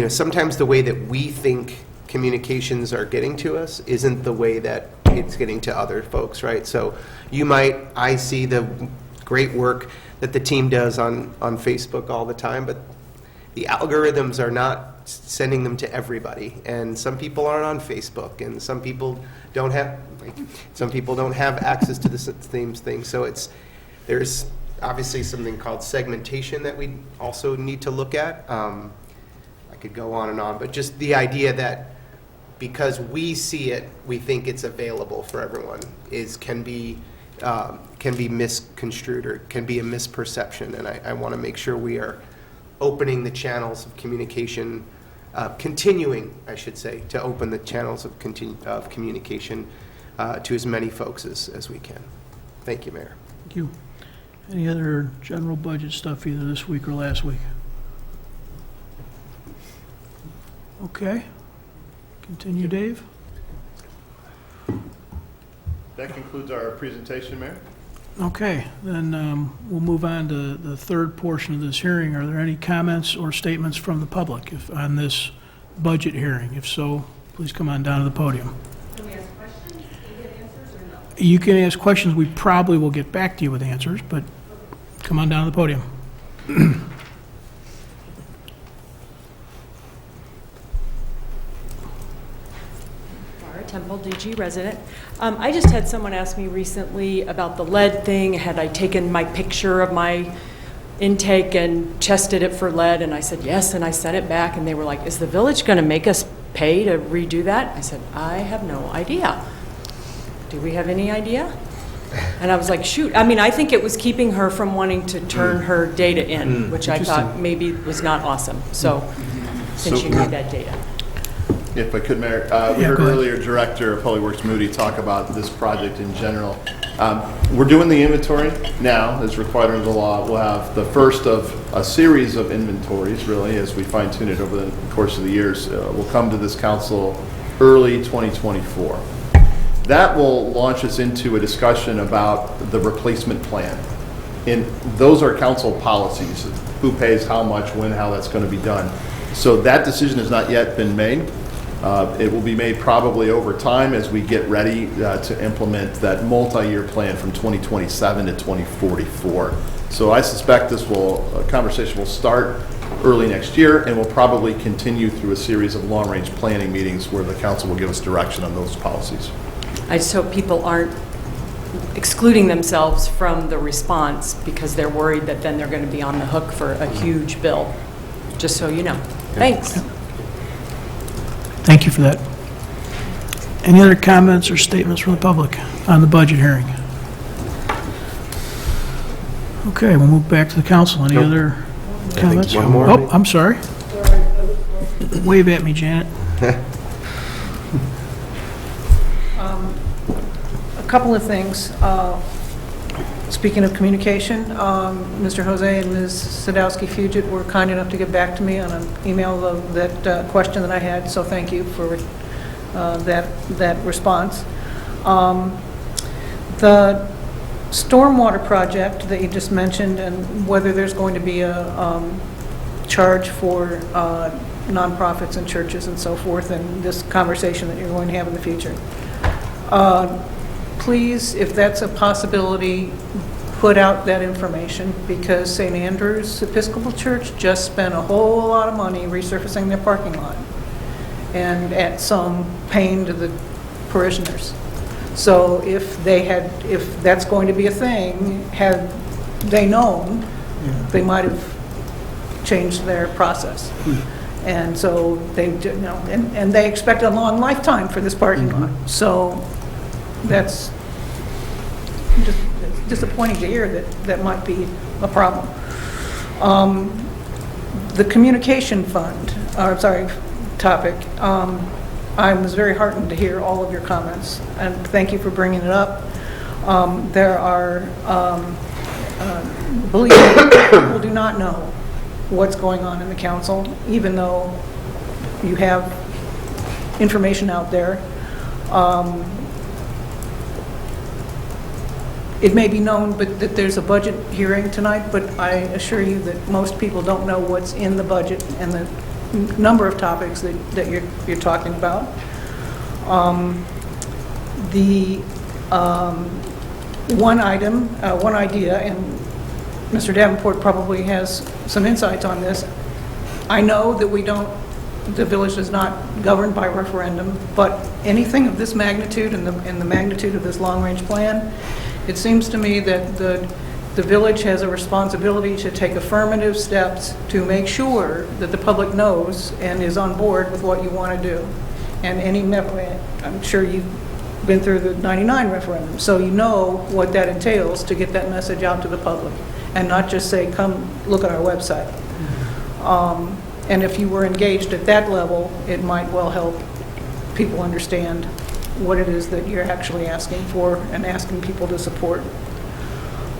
sometimes the way that we think communications are getting to us isn't the way that it's getting to other folks, right? So I see the great work that the team does on Facebook all the time, but the algorithms are not sending them to everybody, and some people aren't on Facebook, and some people don't have access to the same thing. So there's obviously something called segmentation that we also need to look at. I could go on and on, but just the idea that because we see it, we think it's available for everyone can be misconstrued, or can be a misperception, and I want to make sure we are opening the channels of communication, continuing, I should say, to open the channels of communication to as many folks as we can. Thank you, Mayor. Thank you. Any other general budget stuff either this week or last week? Okay. Continue, Dave. That concludes our presentation, Mayor. Okay, then we'll move on to the third portion of this hearing. Are there any comments or statements from the public on this budget hearing? If so, please come on down to the podium. Can we ask questions and get answers, or no? You can ask questions. We probably will get back to you with answers, but come on down to the podium. Laura Temple, DG resident. I just had someone ask me recently about the lead thing. Had I taken my picture of my intake and tested it for lead? And I said yes, and I sent it back, and they were like, is the village going to make us pay to redo that? I said, I have no idea. Do we have any idea? And I was like, shoot. I mean, I think it was keeping her from wanting to turn her data in, which I thought maybe was not awesome. So, since you need that data. If I could, Mayor, we heard earlier Director of Public Works Moody talk about this project in general. We're doing the inventory now, as required under the law. We'll have the first of a series of inventories, really, as we fine tune it over the course of the years. We'll come to this council early 2024. That will launch us into a discussion about the replacement plan. And those are council policies, who pays how much, when, how that's going to be done. So that decision has not yet been made. It will be made probably over time as we get ready to implement that multi-year plan from 2027 to 2044. So I suspect conversation will start early next year and will probably continue through a series of long-range planning meetings where the council will give us direction on those policies. I just hope people aren't excluding themselves from the response because they're worried that then they're going to be on the hook for a huge bill, just so you know. Thanks. Thank you for that. Any other comments or statements from the public on the budget hearing? Okay, we'll move back to the council. Any other comments? one more. Oh, I'm sorry. Wave at me, Janet. A couple of things. Speaking of communication, Mr. Jose and Ms. Sadowski-Fugit were kind enough to get back to me on an email of that question that I had, so thank you for that response. The stormwater project that you just mentioned, and whether there's going to be a charge for nonprofits and churches and so forth, and this conversation that you're going to have in the future. Please, if that's a possibility, put out that information, because St. Andrew's Episcopal Church just spent a whole lot of money resurfacing their parking lot, and at some pain to the parishioners. So if that's going to be a thing, had they known, they might have changed their process. And so they, and they expect a long lifetime for this parking lot. So that's just disappointing to hear that might be a problem. The communication fund, topic. I was very heartened to hear all of your comments, and thank you for bringing it up. There are, believe me, people do not know what's going on in the council, even though you have information out there. It may be known, but that there's a budget hearing tonight, but I assure you that most people don't know what's in the budget and the number of topics that you're talking about. One idea, and Mr. Davenport probably has some insights on this. I know that the village is not governed by referendum, but anything of this magnitude and the magnitude of this long-range plan, it seems to me that the village has a responsibility to take affirmative steps to make sure that the public knows and is on board with what you want to do. And I'm sure you've been through the '99 referendum, so you know what that entails to get that message out to the public, and not just say, come look at our website. And if you were engaged at that level, it might well help people understand what it is that you're actually asking for and asking people to support.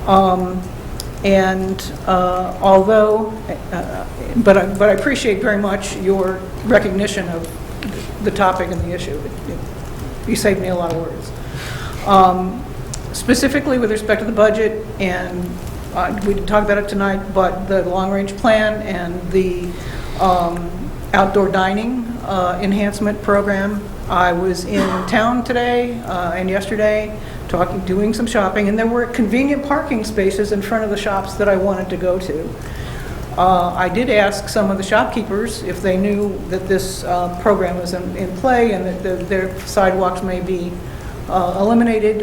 But I appreciate very much your recognition of the topic and the issue. You saved me a lot of words. Specifically with respect to the budget, and we didn't talk about it tonight, but the long-range plan and the outdoor dining enhancement program. I was in town today and yesterday doing some shopping, and there were convenient parking spaces in front of the shops that I wanted to go to. I did ask some of the shopkeepers if they knew that this program was in play and that their sidewalks may be eliminated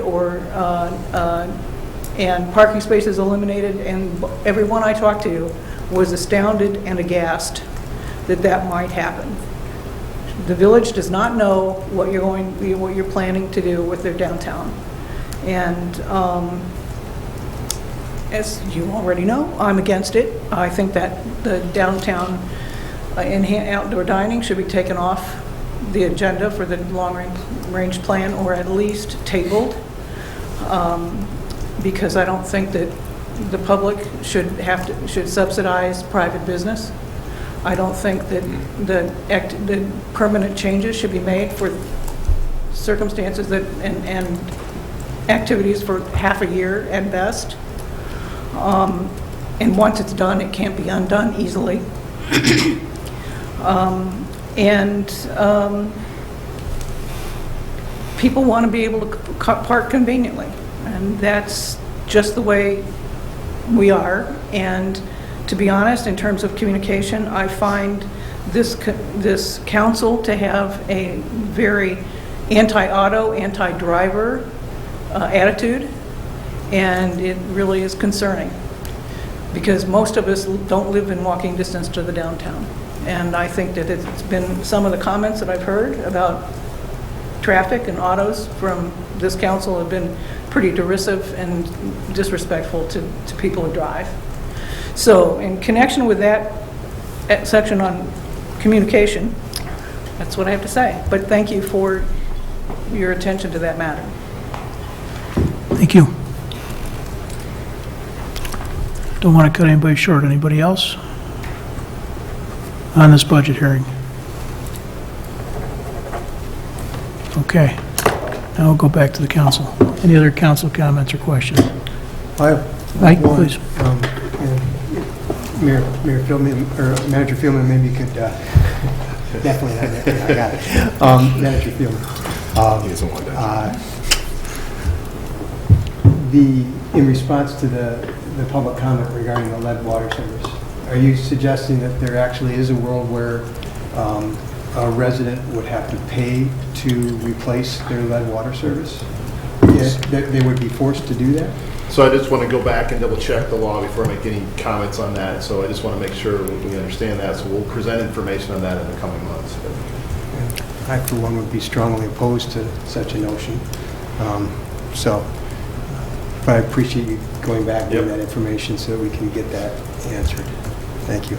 and parking spaces eliminated, and everyone I talked to was astounded and aghast that might happen. The village does not know what you're planning to do with their downtown. And as you already know, I'm against it. I think that the downtown outdoor dining should be taken off the agenda for the long-range plan, or at least tabled, because I don't think that the public should subsidize private business. I don't think that the permanent changes should be made for circumstances and activities for half a year at best. And once it's done, it can't be undone easily. And people want to be able to park conveniently, and that's just the way we are. And to be honest, in terms of communication, I find this council to have a very anti-auto, anti-driver attitude, and it really is concerning, because most of us don't live in walking distance to the downtown. And I think that it's been, some of the comments that I've heard about traffic and autos from this council have been pretty derisive and disrespectful to people who drive. So in connection with that section on communication, that's what I have to say. But thank you for your attention to that matter. Thank you. Don't want to cut anybody short. Anybody else on this budget hearing? Okay. Now we'll go back to the council. Any other council comments or questions? I have Mike, one. please. Mayor Fieldman, or Manager Fieldman, maybe you could, definitely, I got it. Manager Fieldman. He doesn't want that. In response to the public comment regarding the lead water service, are you suggesting that there actually is a world where a resident would have to pay to replace their lead water service? Yeah, that they would be forced to do that? So I just want to go back and double check the law before I make any comments on that. So I just want to make sure we understand that. So we'll present information on that in the coming months. I, for one, would be strongly opposed to such a notion. But I appreciate you going back and getting that information so that we can get that answered. Thank you.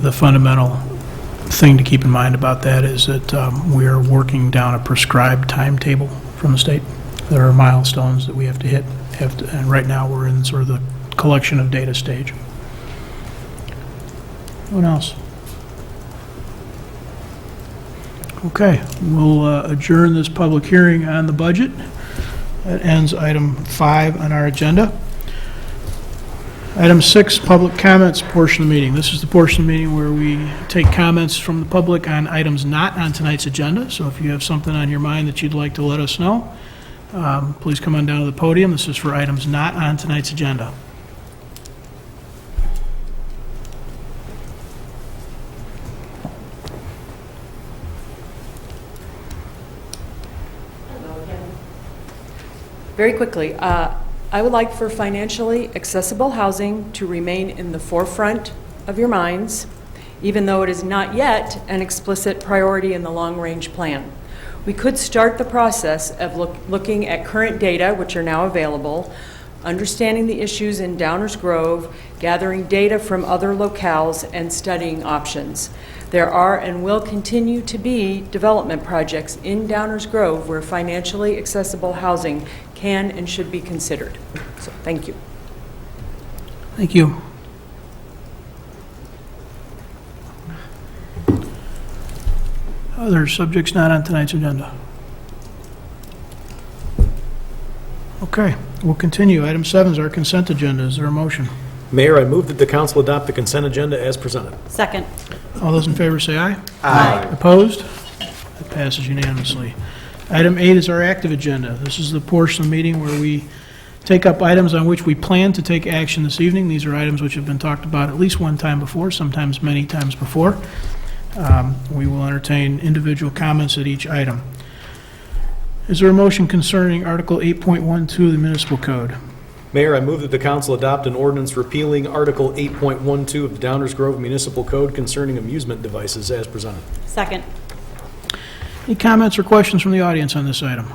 The fundamental thing to keep in mind about that is that we are working down a prescribed timetable from the state. There are milestones that we have to hit, and right now we're in sort of the collection of data stage. What else? Okay, we'll adjourn this public hearing on the budget. That ends item 5 on our agenda. Item 6, public comments portion of the meeting. This is the portion of the meeting where we take comments from the public on items not on tonight's agenda. So if you have something on your mind that you'd like to let us know, please come on down to the podium. This is for items not on tonight's agenda. Very quickly, I would like for financially accessible housing to remain in the forefront of your minds, even though it is not yet an explicit priority in the long-range plan. We could start the process of looking at current data, which are now available, understanding the issues in Downers Grove, gathering data from other locales, and studying options. There are and will continue to be development projects in Downers Grove where financially accessible housing can and should be considered. So, thank you. Thank you. Other subjects not on tonight's agenda? Okay, we'll continue. Item 7 is our consent agenda. Is there a motion? Mayor, I move that the council adopt the consent agenda as presented. Second. All those in favor say aye. Aye. Opposed? That passes unanimously. Item 8 is our active agenda. This is the portion of the meeting where we take up items on which we plan to take action this evening. These are items which have been talked about at least one time before, sometimes many times before. We will entertain individual comments at each item. Is there a motion concerning Article 8.12 of the Municipal Code? Mayor, I move that the council adopt an ordinance repealing Article 8.12 of the Downers Grove Municipal Code concerning amusement devices as presented. Second. Any comments or questions from the audience on this item?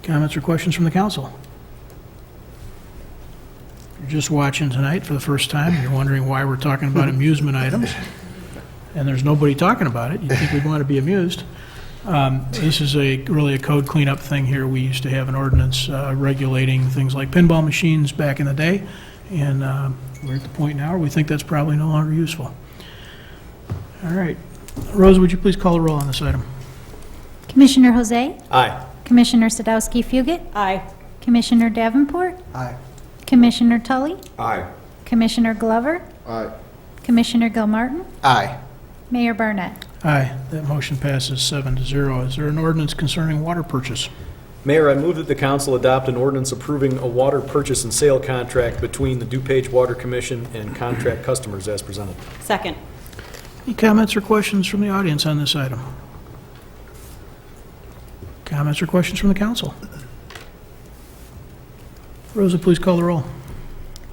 Comments or questions from the council? If you're just watching tonight for the first time, and you're wondering why we're talking about amusement items, and there's nobody talking about it, you'd think we'd want to be amused. This is really a code cleanup thing here. We used to have an ordinance regulating things like pinball machines back in the day, and we're at the point now where we think that's probably no longer useful. All right. Rose, would you please call the roll on this item? Commissioner Jose? Aye. Commissioner Sadowski Fugit? Aye. Commissioner Davenport? Aye. Commissioner Tully, Aye. Commissioner Glover, Aye. Commissioner Gilmartin, Aye. Mayor Burnett. Aye, that motion passes 7-0. Is there an ordinance concerning water purchase? Mayor, I move that the council adopt an ordinance approving a water purchase and sale contract between the DuPage Water Commission and contract customers as presented. Second. Any comments or questions from the audience on this item? Comments or questions from the council? Rosa, please call the roll.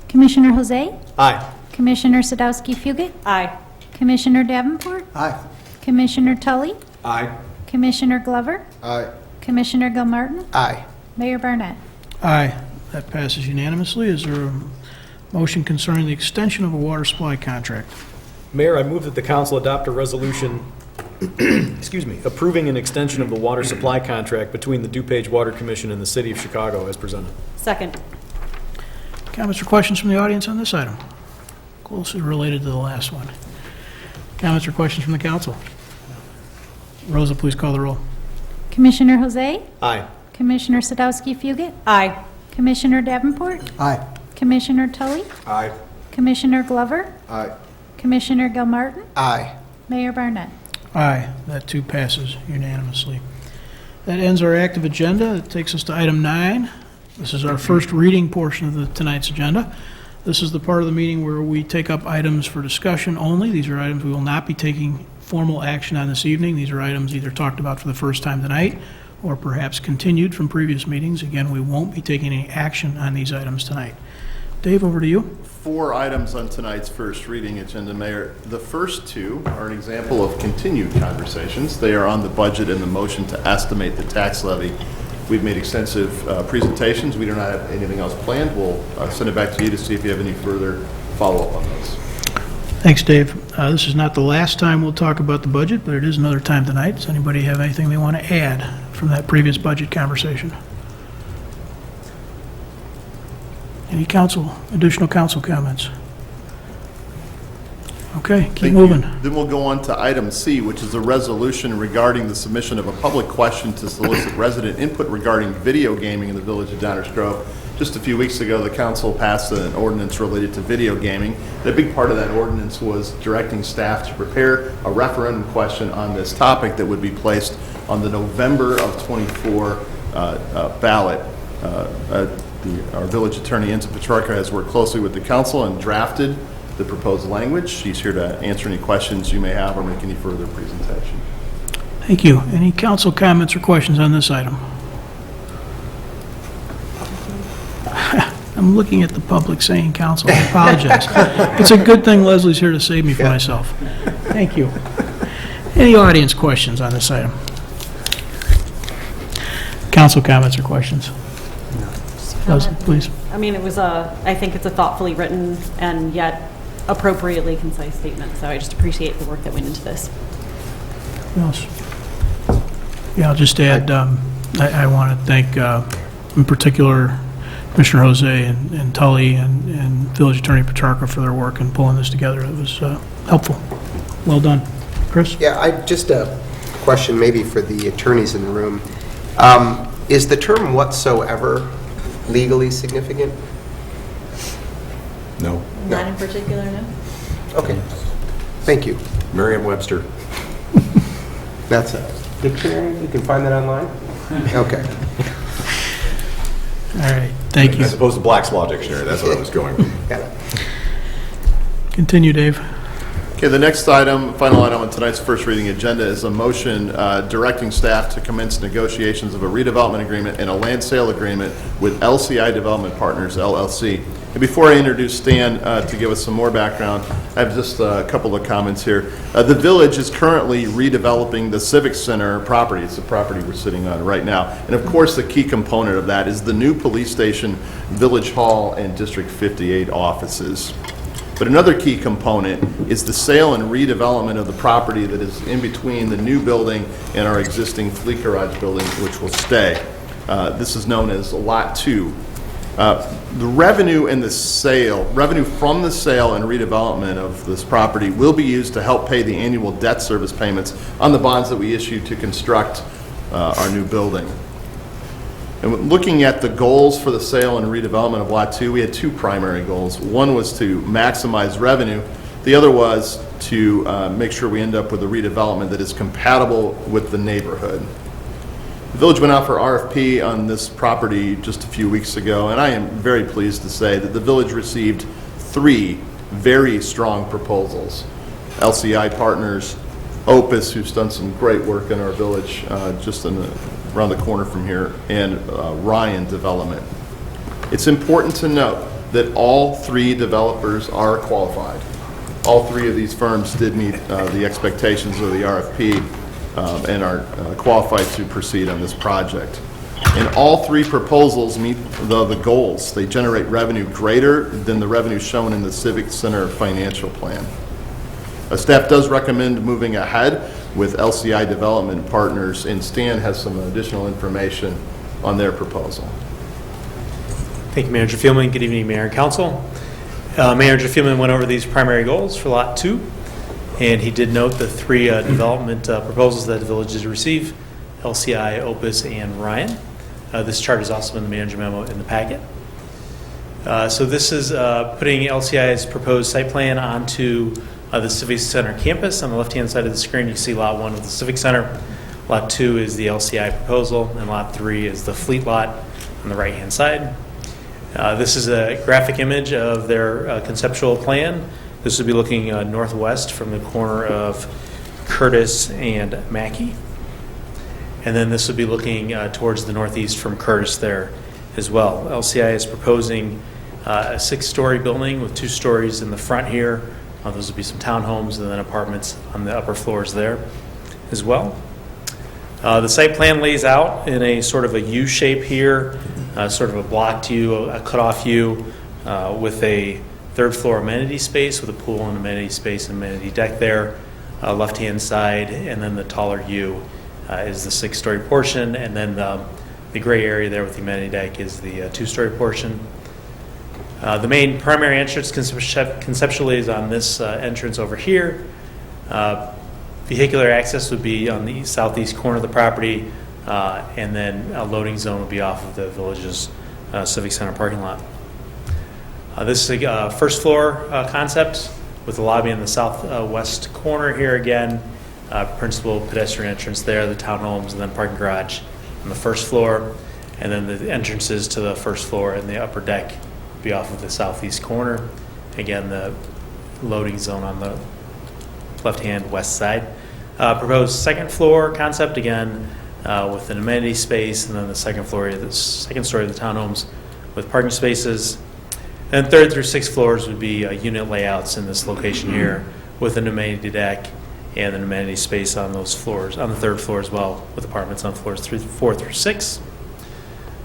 Commissioner Jose, Aye. Commissioner Sadowski Fugit, Aye. Commissioner Davenport, Aye. Commissioner Tully, Aye. Commissioner Glover, Aye. Commissioner Gilmartin, Aye. Mayor Burnett. Aye, that passes unanimously. Is there a motion concerning the extension of a water supply contract? Mayor, I move that the council adopt a resolution, approving an extension of the water supply contract between the DuPage Water Commission and the City of Chicago as presented. Second. Comments or questions from the audience on this item? Closely related to the last one. Comments or questions from the council? Rosa, please call the roll. Commissioner Jose, Aye. Commissioner Sadowski Fugit, Aye. Commissioner Davenport, Aye. Commissioner Tully, Aye. Commissioner Glover, Aye. Commissioner Gilmartin, Aye. Mayor Burnett. Aye, that too passes unanimously. That ends our active agenda. It takes us to item 9. This is our first reading portion of tonight's agenda. This is the part of the meeting where we take up items for discussion only. These are items we will not be taking formal action on this evening. These are items either talked about for the first time tonight or perhaps continued from previous meetings. Again, we won't be taking any action on these items tonight. Dave, over to you. 4 items on tonight's first reading agenda, Mayor. The first 2 are an example of continued conversations. They are on the budget and the motion to estimate the tax levy. We've made extensive presentations. We do not have anything else planned. We'll send it back to you to see if you have any further follow-up on those. Thanks, Dave. This is not the last time we'll talk about the budget, but it is another time tonight. Does anybody have anything they want to add from that previous budget conversation? Any additional council comments? Okay, keep Thank moving. you. Then we'll go on to item C, which is a resolution regarding the submission of a public question to solicit resident input regarding video gaming in the village of Downers Grove. Just a few weeks ago, the council passed an ordinance related to video gaming. A big part of that ordinance was directing staff to prepare a referendum question on this topic that would be placed on the November of 24 ballot. Our village attorney, Enza Petrarca, has worked closely with the council and drafted the proposed language. She's here to answer any questions you may have or make any further presentation. Thank you. Any council comments or questions on this item? I'm looking at the public saying council. I apologize. It's a good thing Leslie's here to save me from myself. Thank you. Any audience questions on this item? Council comments or questions? Leslie, please. I mean, I think it's a thoughtfully written and yet appropriately concise statement, so I just appreciate the work that went into this. Who else? Yeah, I'll just add, I want to thank, in particular, Commissioner Jose and Tully and Village Attorney Petrarca for their work in pulling this together. It was helpful. Well done. Chris? Yeah, just a question maybe for the attorneys in the room. Is the term whatsoever legally significant? No. Not in particular, no? Okay. Thank you. Merriam-Webster. That's a dictionary? You can find that online? Okay. All right, thank you. As opposed to Black's Law Dictionary, that's what I was going with. Yeah. Continue, Dave. Okay, the next item, final item on tonight's first reading agenda is a motion directing staff to commence negotiations of a redevelopment agreement and a land sale agreement with LCI Development Partners, LLC. And before I introduce Stan to give us some more background, I have just a couple of comments here. The village is currently redeveloping the Civic Center property. It's the property we're sitting on right now. And of course, the key component of that is the new police station, Village Hall, and District 58 offices. But another key component is the sale and redevelopment of the property that is in between the new building and our existing fleet garage building, which will stay. This is known as Lot 2. The revenue from the sale and redevelopment of this property will be used to help pay the annual debt service payments on the bonds that we issued to construct our new building. And looking at the goals for the sale and redevelopment of Lot 2, we had two primary goals. One was to maximize revenue. The other was to make sure we end up with a redevelopment that is compatible with the neighborhood. The village went out for RFP on this property just a few weeks ago, and I am very pleased to say that the village received 3 very strong proposals. LCI Partners, Opus, who's done some great work in our village just around the corner from here, and Ryan Development. It's important to note that all 3 developers are qualified. All 3 of these firms did meet the expectations of the RFP and are qualified to proceed on this project. And all 3 proposals meet the goals. They generate revenue greater than the revenue shown in the Civic Center financial plan. Staff does recommend moving ahead with LCI Development Partners, and Stan has some additional information on their proposal. Thank you, Manager Fielman. Good evening, Mayor and Council. Manager Fielman went over these primary goals for Lot 2, and he did note the 3 development proposals that the village did receive, LCI, Opus, and Ryan. This chart is also in the manager memo in the packet. So this is putting LCI's proposed site plan onto the Civic Center campus. On the left-hand side of the screen, you see Lot 1 of the Civic Center. Lot 2 is the LCI proposal, and Lot 3 is the fleet lot on the right-hand side. This is a graphic image of their conceptual plan. This would be looking northwest from the corner of Curtis and Mackey. And then this would be looking towards the northeast from Curtis there as well. LCI is proposing a 6-story building with 2 stories in the front here. Those would be some townhomes and then apartments on the upper floors there as well. The site plan lays out in a sort of a U shape here, sort of a blocked U, a cutoff U, with a 3rd floor amenity space with a pool and amenity space and amenity deck there, left-hand side, and then the taller U is the 6-story portion, and then the gray area there with the amenity deck is the 2-story portion. The main primary entrance conceptually is on this entrance over here. Vehicular access would be on the southeast corner of the property, and then a loading zone would be off of the village's Civic Center parking lot. This is a first floor concept with the lobby in the southwest corner here again. Principal pedestrian entrance there, the townhomes, and then parking garage on the first floor. And then the entrances to the first floor and the upper deck be off of the southeast corner. Again, the loading zone on the left-hand west side. Proposed second floor concept again with an amenity space, and then the second story of the townhomes with parking spaces. And 3rd through 6th floors would be unit layouts in this location here with an amenity deck and an amenity space on those floors, on the 3rd floor as well, with apartments on floors 4 through 6.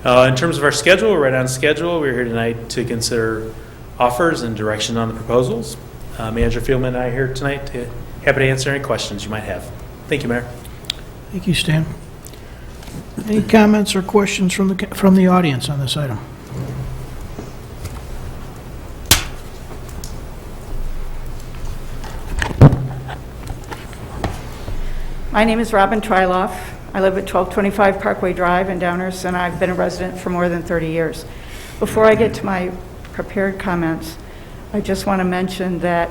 In terms of our schedule, we're right on schedule. We're here tonight to consider offers and direction on the proposals. Manager Fielman and I are here tonight happy to answer any questions you might have. Thank you, Mayor. Thank you, Stan. Any comments or questions from the audience on this item? My name is Robin Tryloff. I live at 1225 Parkway Drive in Downers, and I've been a resident for more than 30 years. Before I get to my prepared comments, I just want to mention that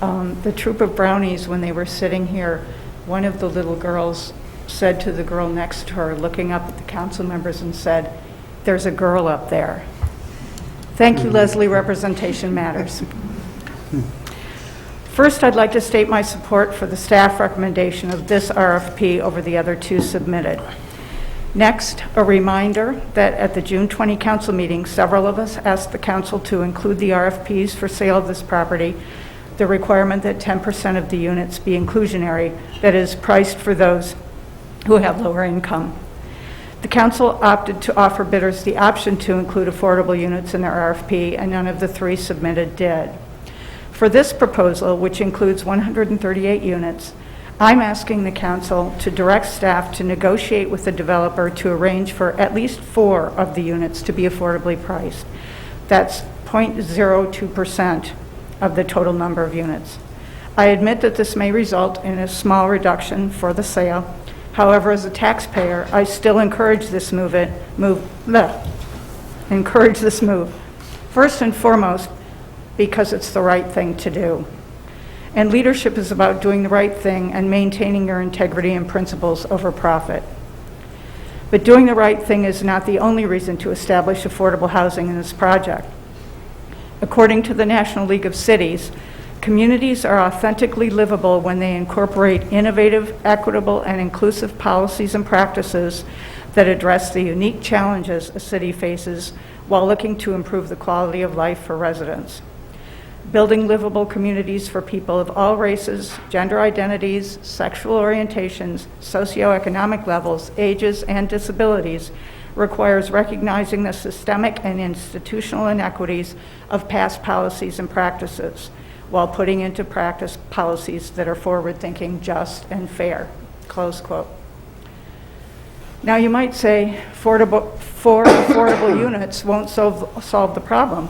the troop of brownies, when they were sitting here, one of the little girls said to the girl next to her, looking up at the council members, and said, "There's a girl up there." Thank you, Leslie. Representation matters. First, I'd like to state my support for the staff recommendation of this RFP over the other 2 submitted. Next, a reminder that at the June 20 council meeting, several of us asked the council to include the RFPs for sale of this property, the requirement that 10% of the units be inclusionary, that is, priced for those who have lower income. The council opted to offer bidders the option to include affordable units in their RFP, and none of the 3 submitted did. For this proposal, which includes 138 units, I'm asking the council to direct staff to negotiate with the developer to arrange for at least 4 of the units to be affordably priced. That's 0.02% of the total number of units. I admit that this may result in a small reduction for the sale. However, as a taxpayer, I still encourage this move. First and foremost, because it's the right thing to do. And leadership is about doing the right thing and maintaining your integrity and principles over profit. But doing the right thing is not the only reason to establish affordable housing in this project. According to the National League of Cities, communities are authentically livable when they incorporate innovative, equitable, and inclusive policies and practices that address the unique challenges a city faces while looking to improve the quality of life for residents. Building livable communities for people of all races, gender identities, sexual orientations, socioeconomic levels, ages, and disabilities requires recognizing the systemic and institutional inequities of past policies and practices, while putting into practice policies that are forward-thinking, just, and fair." Close quote. Now, you might say four affordable units won't solve the problem,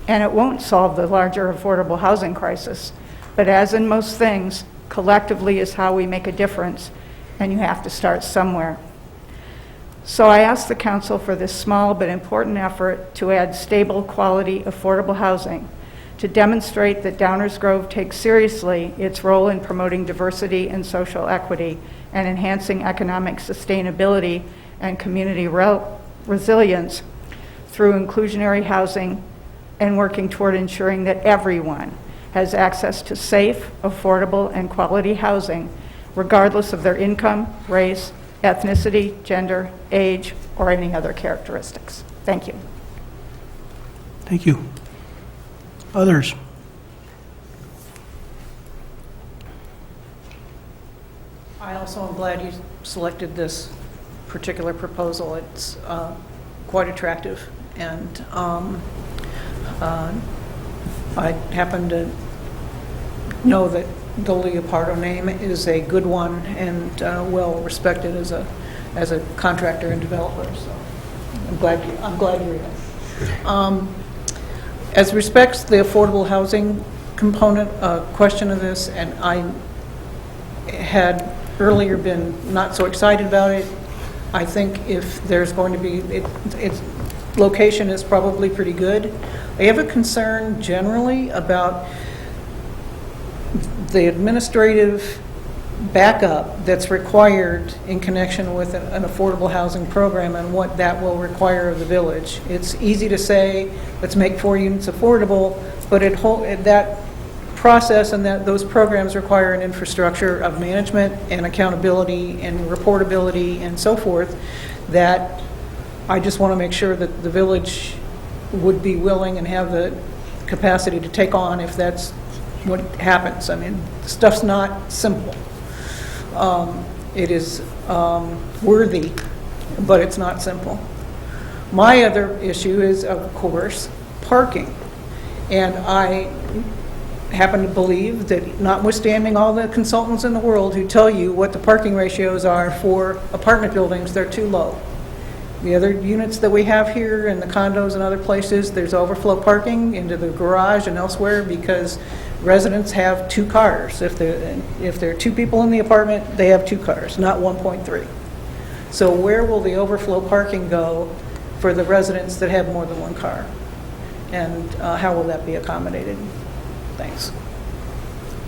and it won't solve the larger affordable housing crisis. But as in most things, collectively is how we make a difference, and you have to start somewhere. So I ask the council for this small but important effort to add stable, quality, affordable housing, to demonstrate that Downers Grove takes seriously its role in promoting diversity and social equity and enhancing economic sustainability and community resilience through inclusionary housing and working toward ensuring that everyone has access to safe, affordable, and quality housing, regardless of their income, race, ethnicity, gender, age, or any other characteristics. Thank you. Thank you. Others? I also am glad you selected this particular proposal. It's quite attractive, and I happen to know that the Leopardo name is a good one and well respected as a contractor and developer. So I'm glad you're here. As respects the affordable housing component question of this, and I had earlier been not so excited about it. I think if there's going to be, its location is probably pretty good. I have a concern generally about the administrative backup that's required in connection with an affordable housing program and what that will require of the village. It's easy to say, let's make 4 units affordable, but that process and those programs require an infrastructure of management and accountability and reportability and so forth that I just want to make sure that the village would be willing and have the capacity to take on if that's what happens. I mean, stuff's not simple. It is worthy, but it's not simple. My other issue is, of course, parking. And I happen to believe that, notwithstanding all the consultants in the world who tell you what the parking ratios are for apartment buildings, they're too low. The other units that we have here in the condos and other places, there's overflow parking into the garage and elsewhere because residents have 2 cars. If there are 2 people in the apartment, they have 2 cars, not 1.3. So where will the overflow parking go for the residents that have more than 1 car? And how will that be accommodated? Thanks.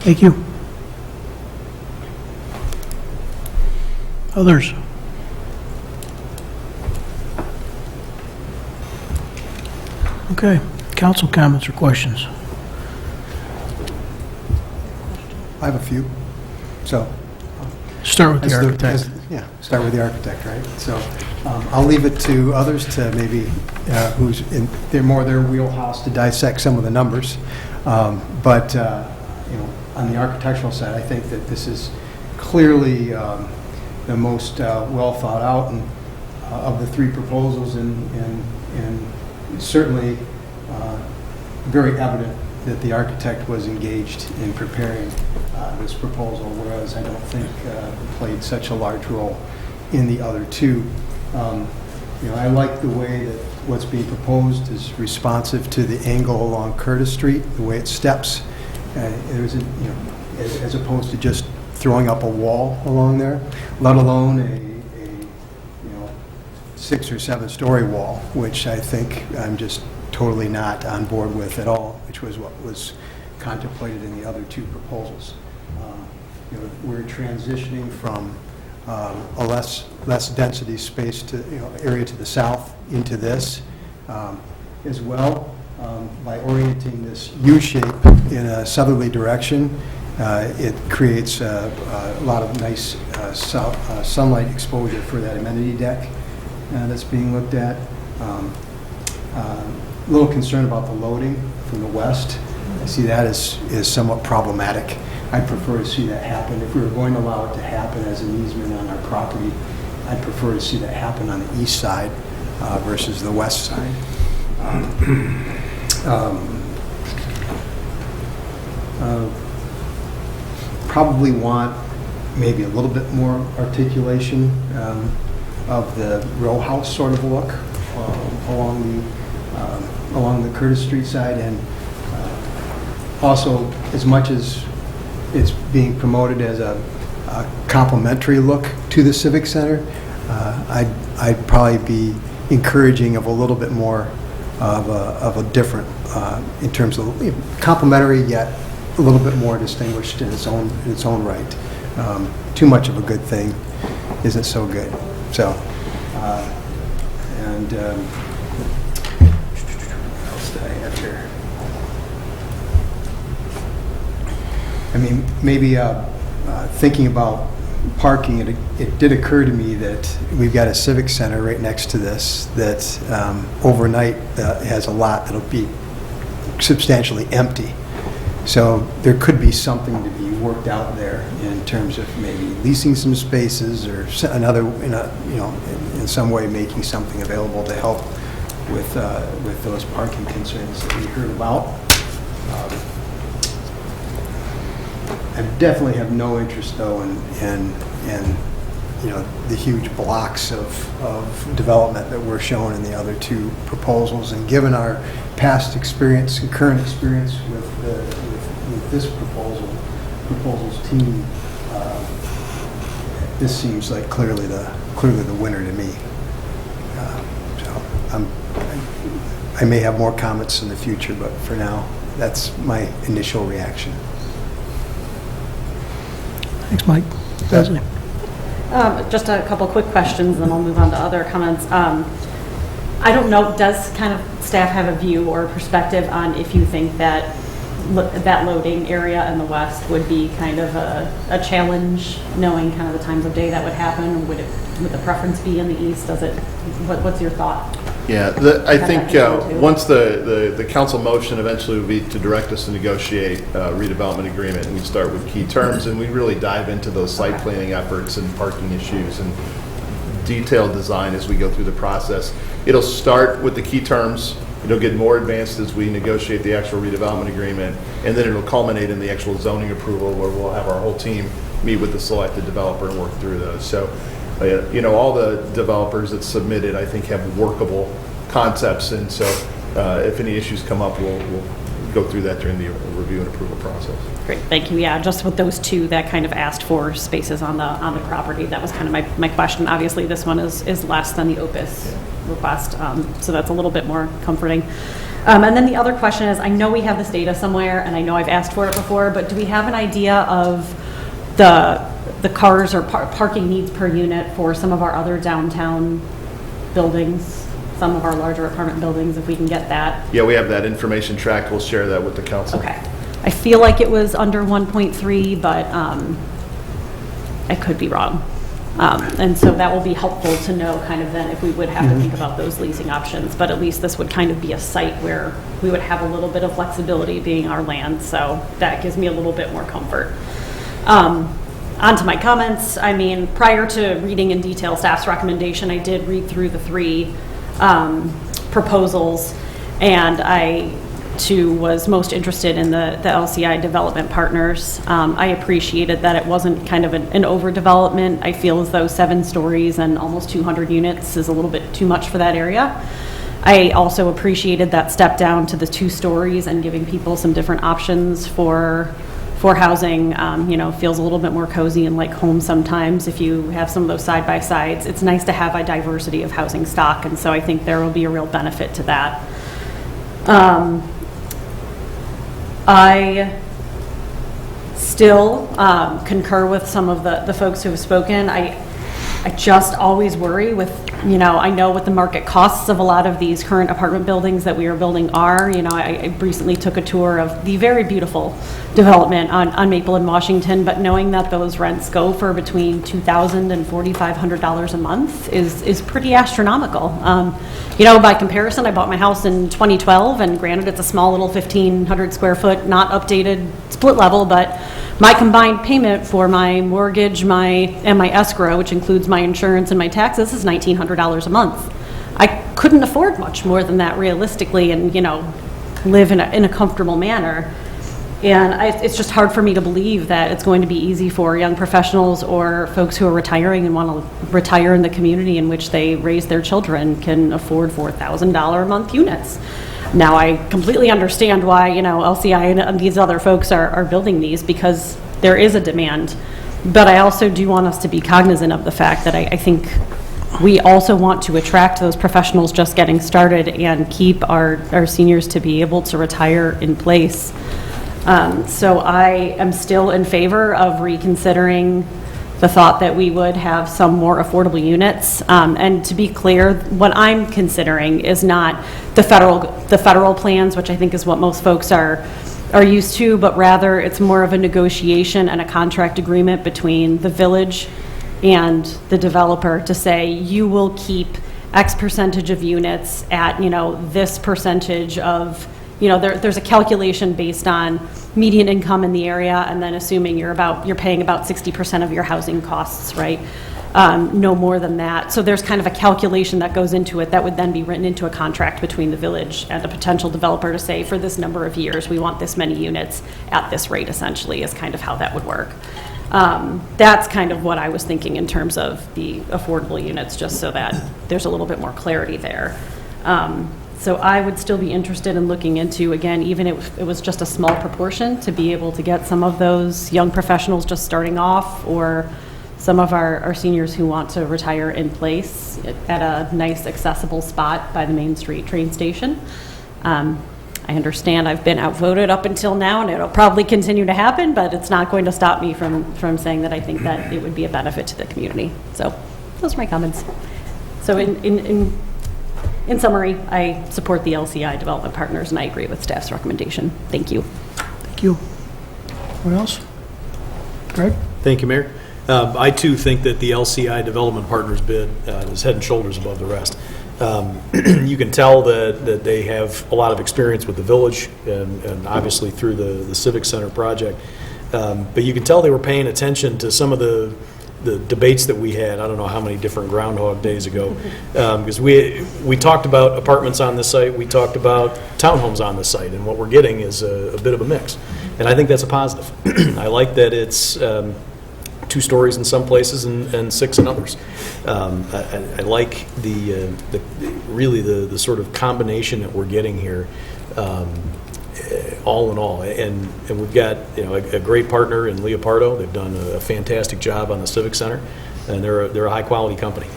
Thank you. Others? Okay, council comments or questions? I have a few. So, start with the architect. Start with the architect, right? So, I'll leave it to others to maybe who's in their wheelhouse to dissect some of the numbers. But on the architectural side, I think that this is clearly the most well thought out and, of the 3 proposals, and certainly very evident that the architect was engaged in preparing this proposal, whereas I don't think played such a large role in the other 2. I like the way that what's being proposed is responsive to the angle along Curtis Street, the way it steps. There's as opposed to just throwing up a wall along there, let alone a 6 or 7 story wall, which I think I'm just totally not on board with at all, which was what was contemplated in the other 2 proposals. We're transitioning from a less density space to, area to the south into this as well. By orienting this U shape in a southerly direction, it creates a lot of nice sunlight exposure for that amenity deck that's being looked at. A little concerned about the loading from the west. I see that as somewhat problematic. I'd prefer to see that happen. If we were going to allow it to happen as an easement on our property, I'd prefer to see that happen on the east side versus the west side. Probably want maybe a little bit more articulation of the row house sort of look along the Curtis Street side, and also, as much as it's being promoted as a complementary look to the Civic Center, I'd probably be encouraging of a little bit more of a different, in terms of complementary yet a little bit more distinguished in its own right. Too much of a good thing isn't so good. So, what else did I have here? I mean, maybe thinking about parking, it did occur to me that we've got a civic center right next to this that overnight has a lot that'll be substantially empty. So there could be something to be worked out there in terms of maybe leasing some spaces or in some way making something available to help with those parking concerns that we heard about. I definitely have no interest, though, in the huge blocks of development that were shown in the other 2 proposals. And given our past experience and current experience with this proposal's team, this seems like clearly the winner to me. So I may have more comments in the future, but for now, that's my initial reaction. Thanks, Mike. Leslie? Just a couple quick questions, then I'll move on to other comments. I don't know, does kind of staff have a view or a perspective on if you think that that loading area in the west would be kind of a challenge, knowing kind of the times of day that would happen? Would the preference be in the east? What's your thought? Yeah, I think once the council motion eventually would be to direct us to negotiate a redevelopment agreement, and we start with key terms, and we really dive into those site planning efforts and parking issues and detailed design as we go through the process. It'll start with the key terms. It'll get more advanced as we negotiate the actual redevelopment agreement, and then it'll culminate in the actual zoning approval, where we'll have our whole team meet with the selected developer and work through those. So, all the developers that submitted, I think, have workable concepts, and so if any issues come up, we'll go through that during the review and approval process. Great, thank you. Yeah, just with those 2 that kind of asked for spaces on the property, that was kind of my question. Obviously, this one is less than the Opus request, so that's a little bit more comforting. And then the other question is, I know we have this data somewhere, and I know I've asked for it before, but do we have an idea of the cars or parking needs per unit for some of our other downtown buildings, some of our larger apartment buildings, if we can get that? Yeah, we have that information tracked. We'll share that with the council. Okay. I feel like it was under 1.3, but I could be wrong. And so that will be helpful to know kind of then if we would have to think about those leasing options. But at least this would kind of be a site where we would have a little bit of flexibility being our land. So that gives me a little bit more comfort. On to my comments. I mean, prior to reading in detail staff's recommendation, I did read through the 3 proposals, and I too was most interested in the LCI development partners. I appreciated that it wasn't kind of an overdevelopment. I feel as though 7 stories and almost 200 units is a little bit too much for that area. I also appreciated that step down to the 2 stories and giving people some different options for for housing, feels a little bit more cozy and like home sometimes if you have some of those side-by-sides. It's nice to have a diversity of housing stock, and so I think there will be a real benefit to that. I still concur with some of the folks who have spoken. I just always worry with, I know what the market costs of a lot of these current apartment buildings that we are building are. I recently took a tour of the very beautiful development on Maple in Washington, but knowing that those rents go for between $2,000 and $4,500 a month is pretty astronomical. By comparison, I bought my house in 2012, and granted, it's a small little 1,500 square foot, not updated split level, but my combined payment for my mortgage, and my escrow, which includes my insurance and my taxes, is $1,900 a month. I couldn't afford much more than that realistically, and live in a comfortable manner. And it's just hard for me to believe that it's going to be easy for young professionals or folks who are retiring and want to retire in the community in which they raise their children can afford $4,000 a month units. Now, I completely understand why, LCI and these other folks are building these, because there is a demand. But I also do want us to be cognizant of the fact that I think we also want to attract those professionals just getting started and keep our seniors to be able to retire in place. So I am still in favor of reconsidering the thought that we would have some more affordable units. And to be clear, what I'm considering is not the federal plans, which I think is what most folks are used to, but rather it's more of a negotiation and a contract agreement between the village and the developer to say, you will keep X percentage of units at, this percentage of, there's a calculation based on median income in the area, and then assuming you're paying about 60% of your housing costs, right? No more than that. So there's kind of a calculation that goes into it that would then be written into a contract between the village and a potential developer to say, for this number of years, we want this many units at this rate, essentially, is kind of how that would work. That's kind of what I was thinking in terms of the affordable units, just so that there's a little bit more clarity there. So I would still be interested in looking into, again, even if it was just a small proportion, to be able to get some of those young professionals just starting off, or some of our seniors who want to retire in place at a nice accessible spot by the Main Street train station. I understand I've been outvoted up until now, and it'll probably continue to happen, but it's not going to stop me from saying that I think that it would be a benefit to the community. So those are my comments. So in summary, I support the LCI Development Partners, and I agree with staff's recommendation. Thank you. Thank you. What else? Greg? Thank you, Mayor. I, too, think that the LCI Development Partners bid is head and shoulders above the rest. You can tell that they have a lot of experience with the village, and obviously through the Civic Center project. But you can tell they were paying attention to some of the debates that we had. I don't know how many different Groundhog Days ago, because we talked about apartments on the site, we talked about townhomes on the site, and what we're getting is a bit of a mix. And I think that's a positive. I like that it's 2 stories in some places and 6 in others. I like really the sort of combination that we're getting here, all in all. And we've got a great partner in Leopardo. They've done a fantastic job on the Civic Center, and they're a high quality company.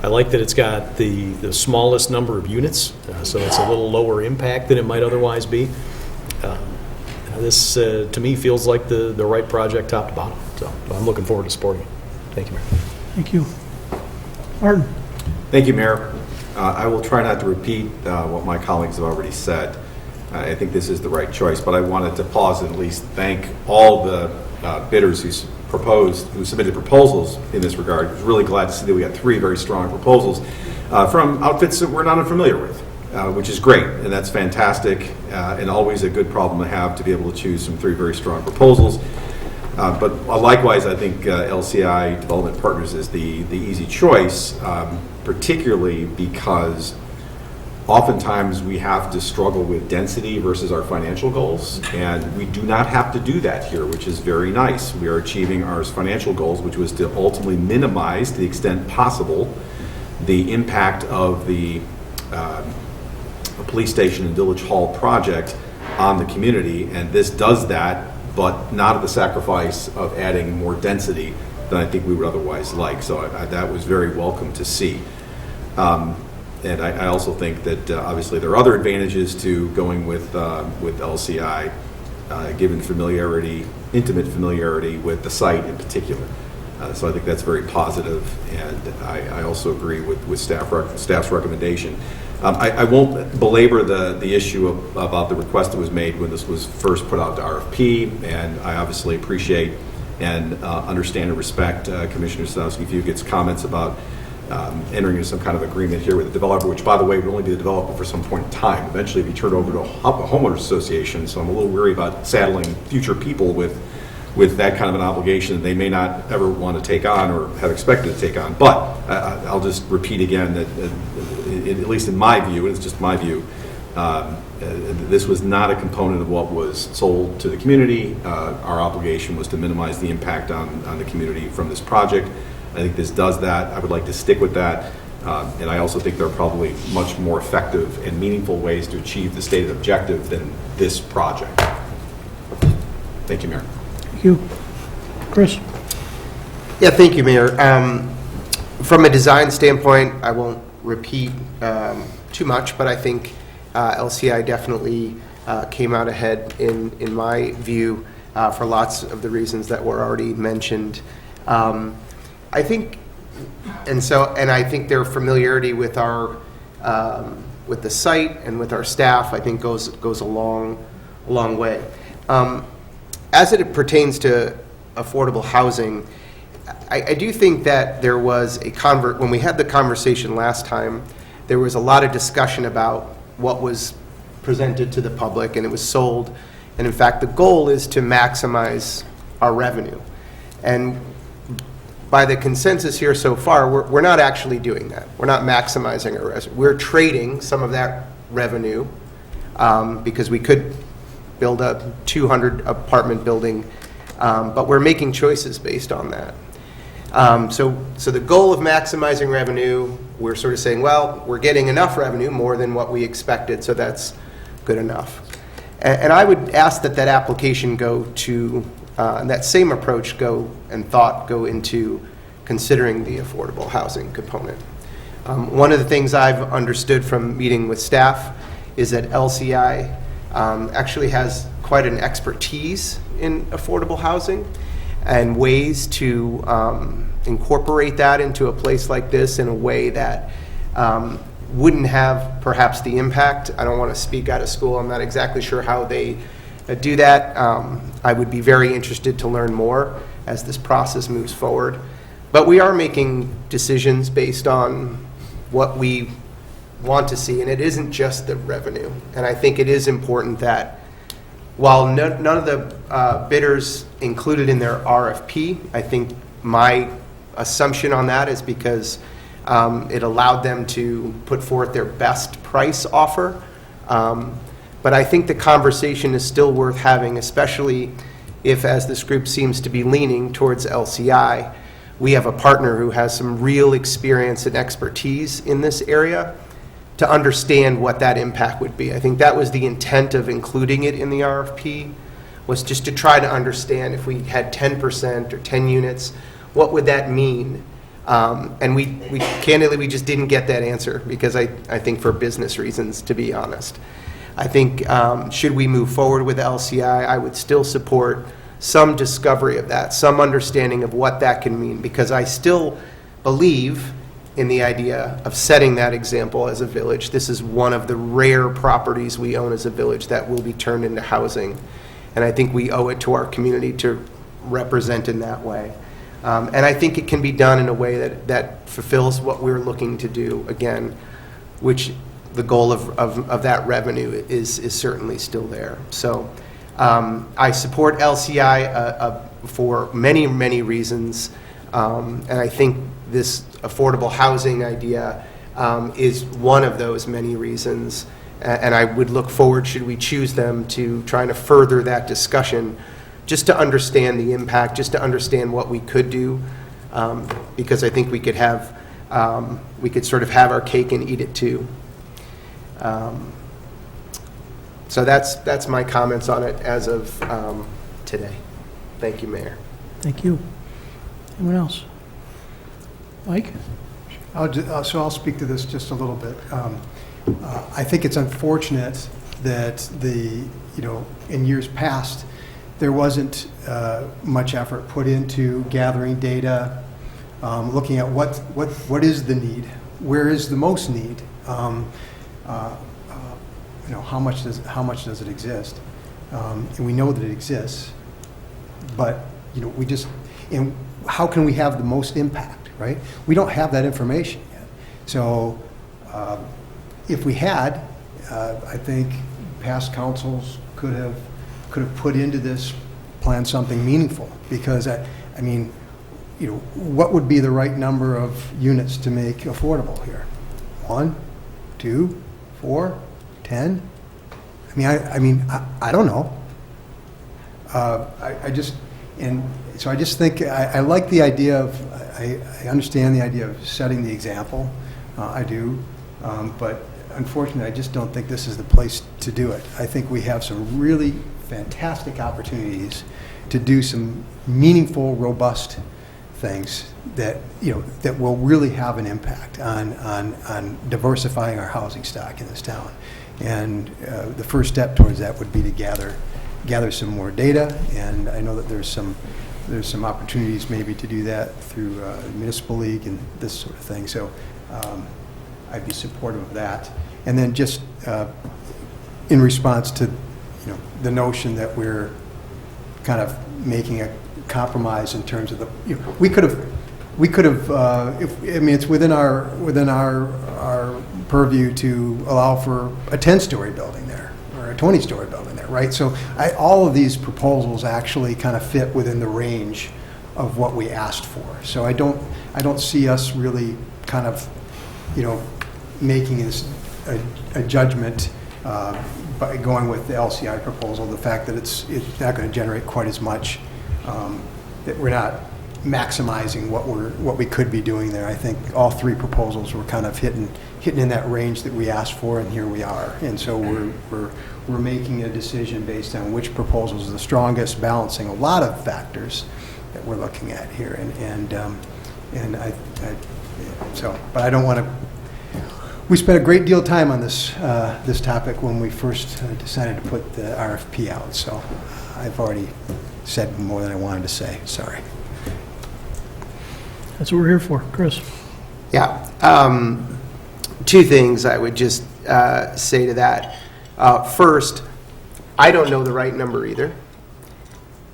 I like that it's got the smallest number of units, so it's a little lower impact than it might otherwise be. This, to me, feels like the right project top to bottom. So I'm looking forward to supporting it. Thank you, Mayor. Thank you. Martin? Thank you, Mayor. I will try not to repeat what my colleagues have already said. I think this is the right choice, but I wanted to pause and at least thank all the bidders who submitted proposals in this regard. I was really glad to see that we got 3 very strong proposals from outfits that we're not unfamiliar with. Which is great, and that's fantastic, and always a good problem to have, to be able to choose from 3 very strong proposals. But likewise, I think LCI Development Partners is the easy choice, particularly because oftentimes we have to struggle with density versus our financial goals, and we do not have to do that here, which is very nice. We are achieving our financial goals, which was to ultimately minimize, to the extent possible, the impact of the police station and Village Hall project on the community, and this does that but not at the sacrifice of adding more density than I think we would otherwise like. So that was very welcome to see. And I also think that obviously there are other advantages to going with LCI, given familiarity, intimate familiarity with the site in particular. So I think that's very positive, and I also agree with staff's recommendation. I won't belabor the issue about the request that was made when this was first put out to RFP, and I obviously appreciate and understand and respect Commissioner Sadowski-Fugit's comments about entering into some kind of agreement here with the developer, which, by the way, would only be the developer for some point in time. Eventually be turned over to a homeowners association, so I'm a little weary about saddling future people with that kind of an obligation that they may not ever want to take on or have expected to take on. But I'll just repeat again that, at least in my view, and it's just my view, this was not a component of what was sold to the community. Our obligation was to minimize the impact on the community from this project. I think this does that. I would like to stick with that. And I also think there are probably much more effective and meaningful ways to achieve the stated objective than this project. Thank you, Mayor. Thank you. Chris? Yeah, thank you, Mayor. From a design standpoint, I won't repeat too much, but I think LCI definitely came out ahead in my view for lots of the reasons that were already mentioned. I think, and I think their familiarity with our with the site and with our staff, I think goes a long way. As it pertains to affordable housing, I do think that there was when we had the conversation last time, there was a lot of discussion about what was presented to the public, and it was sold. And in fact, the goal is to maximize our revenue. And by the consensus here so far, we're not actually doing that. We're not maximizing our revenue. We're trading some of that revenue because we could build a 200 apartment building, but we're making choices based on that. So the goal of maximizing revenue, we're sort of saying, well, we're getting enough revenue, more than what we expected, so that's good enough. And I would ask that application go to, that same approach go into considering the affordable housing component. One of the things I've understood from meeting with staff is that LCI actually has quite an expertise in affordable housing and ways to incorporate that into a place like this in a way that wouldn't have perhaps the impact. I don't want to speak out of school. I'm not exactly sure how they do that. I would be very interested to learn more as this process moves forward. But we are making decisions based on what we want to see, and it isn't just the revenue. And I think it is important that while none of the bidders included in their RFP, I think my assumption on that is because it allowed them to put forth their best price offer. But I think the conversation is still worth having, especially if, as this group seems to be leaning towards LCI, we have a partner who has some real experience and expertise in this area to understand what that impact would be. I think that was the intent of including it in the RFP, was just to try to understand if we had 10% or 10 units, what would that mean? And we candidly, we just didn't get that answer because I think for business reasons, to be honest. I think should we move forward with LCI, I would still support some discovery of that, some understanding of what that can mean, because I still believe in the idea of setting that example as a village. This is one of the rare properties we own as a village that will be turned into housing. And I think we owe it to our community to represent in that way. And I think it can be done in a way that fulfills what we're looking to do, again, which the goal of that revenue is certainly still there. So I support LCI for many, many reasons. And I think this affordable housing idea is one of those many reasons. And I would look forward, should we choose them, to trying to further that discussion, just to understand the impact, just to understand what we could do, because I think we could have, we could sort of have our cake and eat it too. So that's my comments on it as of today. Thank you, Mayor. Thank you. Anyone else? Mike? So I'll speak to this just a little bit. I think it's unfortunate that in years past, there wasn't much effort put into gathering data, looking at what is the need, where is the most need, how much does it exist, and we know that it exists, but and how can we have the most impact, right? We don't have that information yet. So if we had, I think past councils could have put into this plan something meaningful, because what would be the right number of units to make affordable here? 1, 2, 4, 10? I don't know. I just think I like the idea of, I understand the idea of setting the example. I do, but unfortunately, I just don't think this is the place to do it. I think we have some really fantastic opportunities to do some meaningful, robust things that will really have an impact on diversifying our housing stock in this town. And the first step towards that would be to gather some more data, and I know that there's some opportunities maybe to do that through municipal league and this sort of thing. So I'd be supportive of that. And then just in response to the notion that we're kind of making a compromise in terms of we could have it's within our purview to allow for a 10-story building there or a 20-story building there, right? So all of these proposals actually kind of fit within the range of what we asked for. So I don't see us really kind of making this a judgment by going with the LCI proposal, the fact that it's not going to generate quite as much, that we're not maximizing what we could be doing there. I think all three proposals were kind of hitting in that range that we asked for, and here we are. And so we're making a decision based on which proposal is the strongest, balancing a lot of factors that we're looking at here. But I don't want to. We spent a great deal of time on this topic when we first decided to put the RFP out. So I've already said more than I wanted to say. Sorry. That's what we're here for. Chris? Yeah. Two things I would just say to that. First, I don't know the right number either,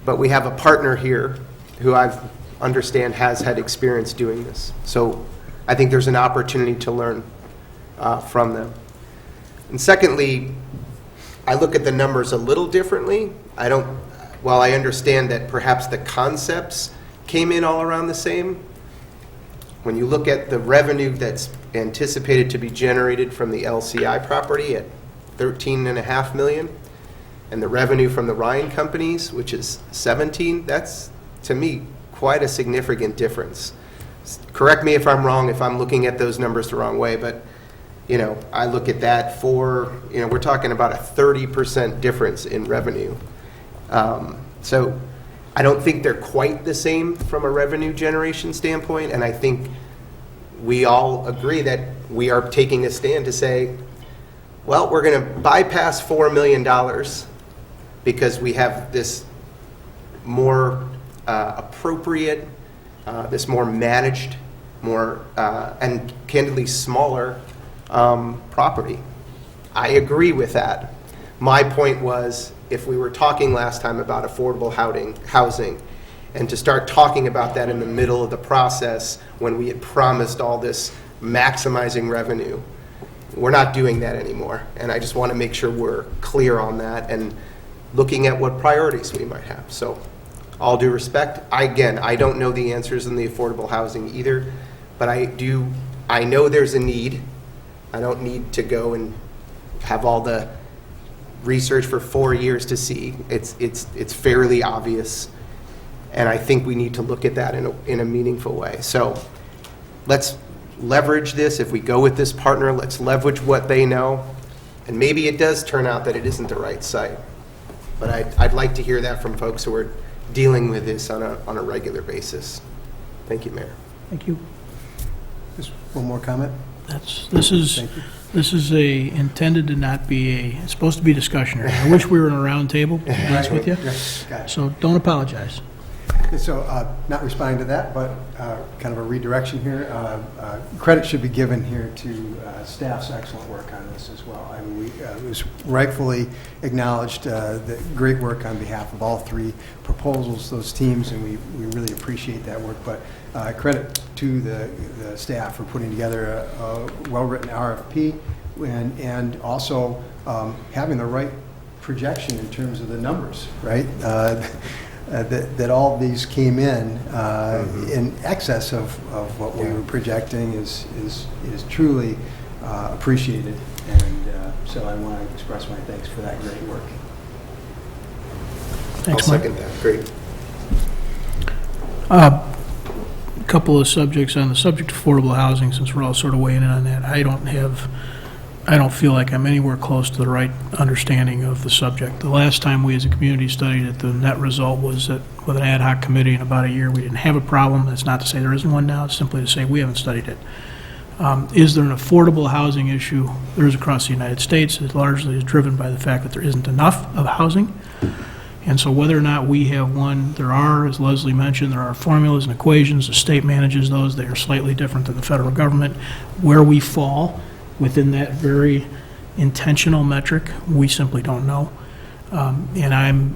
but we have a partner here who I understand has had experience doing this. So I think there's an opportunity to learn from them. And secondly, I look at the numbers a little differently. While I understand that perhaps the concepts came in all around the same, when you look at the revenue that's anticipated to be generated from the LCI property at $13.5 million, and the revenue from the Ryan companies, which is 17, that's, to me, quite a significant difference. Correct me if I'm wrong, if I'm looking at those numbers the wrong way, but I look at that we're talking about a 30% difference in revenue. So I don't think they're quite the same from a revenue generation standpoint, and I think we all agree that we are taking a stand to say, well, we're going to bypass $4 million because we have this more appropriate, this more managed, more and candidly smaller property. I agree with that. My point was, if we were talking last time about affordable housing, and to start talking about that in the middle of the process when we had promised all this maximizing revenue, we're not doing that anymore. And I just want to make sure we're clear on that and looking at what priorities we might have. So, all due respect, I don't know the answers in the affordable housing either, but I know there's a need. I don't need to go and have all the research for 4 years to see. It's fairly obvious, and I think we need to look at that in a meaningful way. So let's leverage this. If we go with this partner, let's leverage what they know, and maybe it does turn out that it isn't the right site. But I'd like to hear that from folks who are dealing with this on a regular basis. Thank you, Mayor. Thank you. Just one more comment? This is intended to not be it's supposed to be discussionary. I wish we were in a round table, to be honest with you. Got it. So don't apologize. So, not responding to that, but kind of a redirection here. Credit should be given here to staff's excellent work on this as well. I mean, it was rightfully acknowledged, the great work on behalf of all three proposals, those teams, and we really appreciate that work. But credit to the staff for putting together a well-written RFP and also having the right projection in terms of the numbers, right? That all these came in excess of what we were projecting is truly appreciated, and so I want to express my thanks for that great work. Thanks, I'll Mike. second that. Great. A couple of subjects on the subject of affordable housing, since we're all sort of weighing in on that. I don't feel like I'm anywhere close to the right understanding of the subject. The last time we as a community studied it, the net result was that with an ad hoc committee in about a year, we didn't have a problem. That's not to say there isn't one now. It's simply to say we haven't studied it. Is there an affordable housing issue? There is across the United States. It largely is driven by the fact that there isn't enough of housing. And so whether or not we have one, there are, as Leslie mentioned, there are formulas and equations. The state manages those. They are slightly different than the federal government. Where we fall within that very intentional metric, we simply don't know. And I'm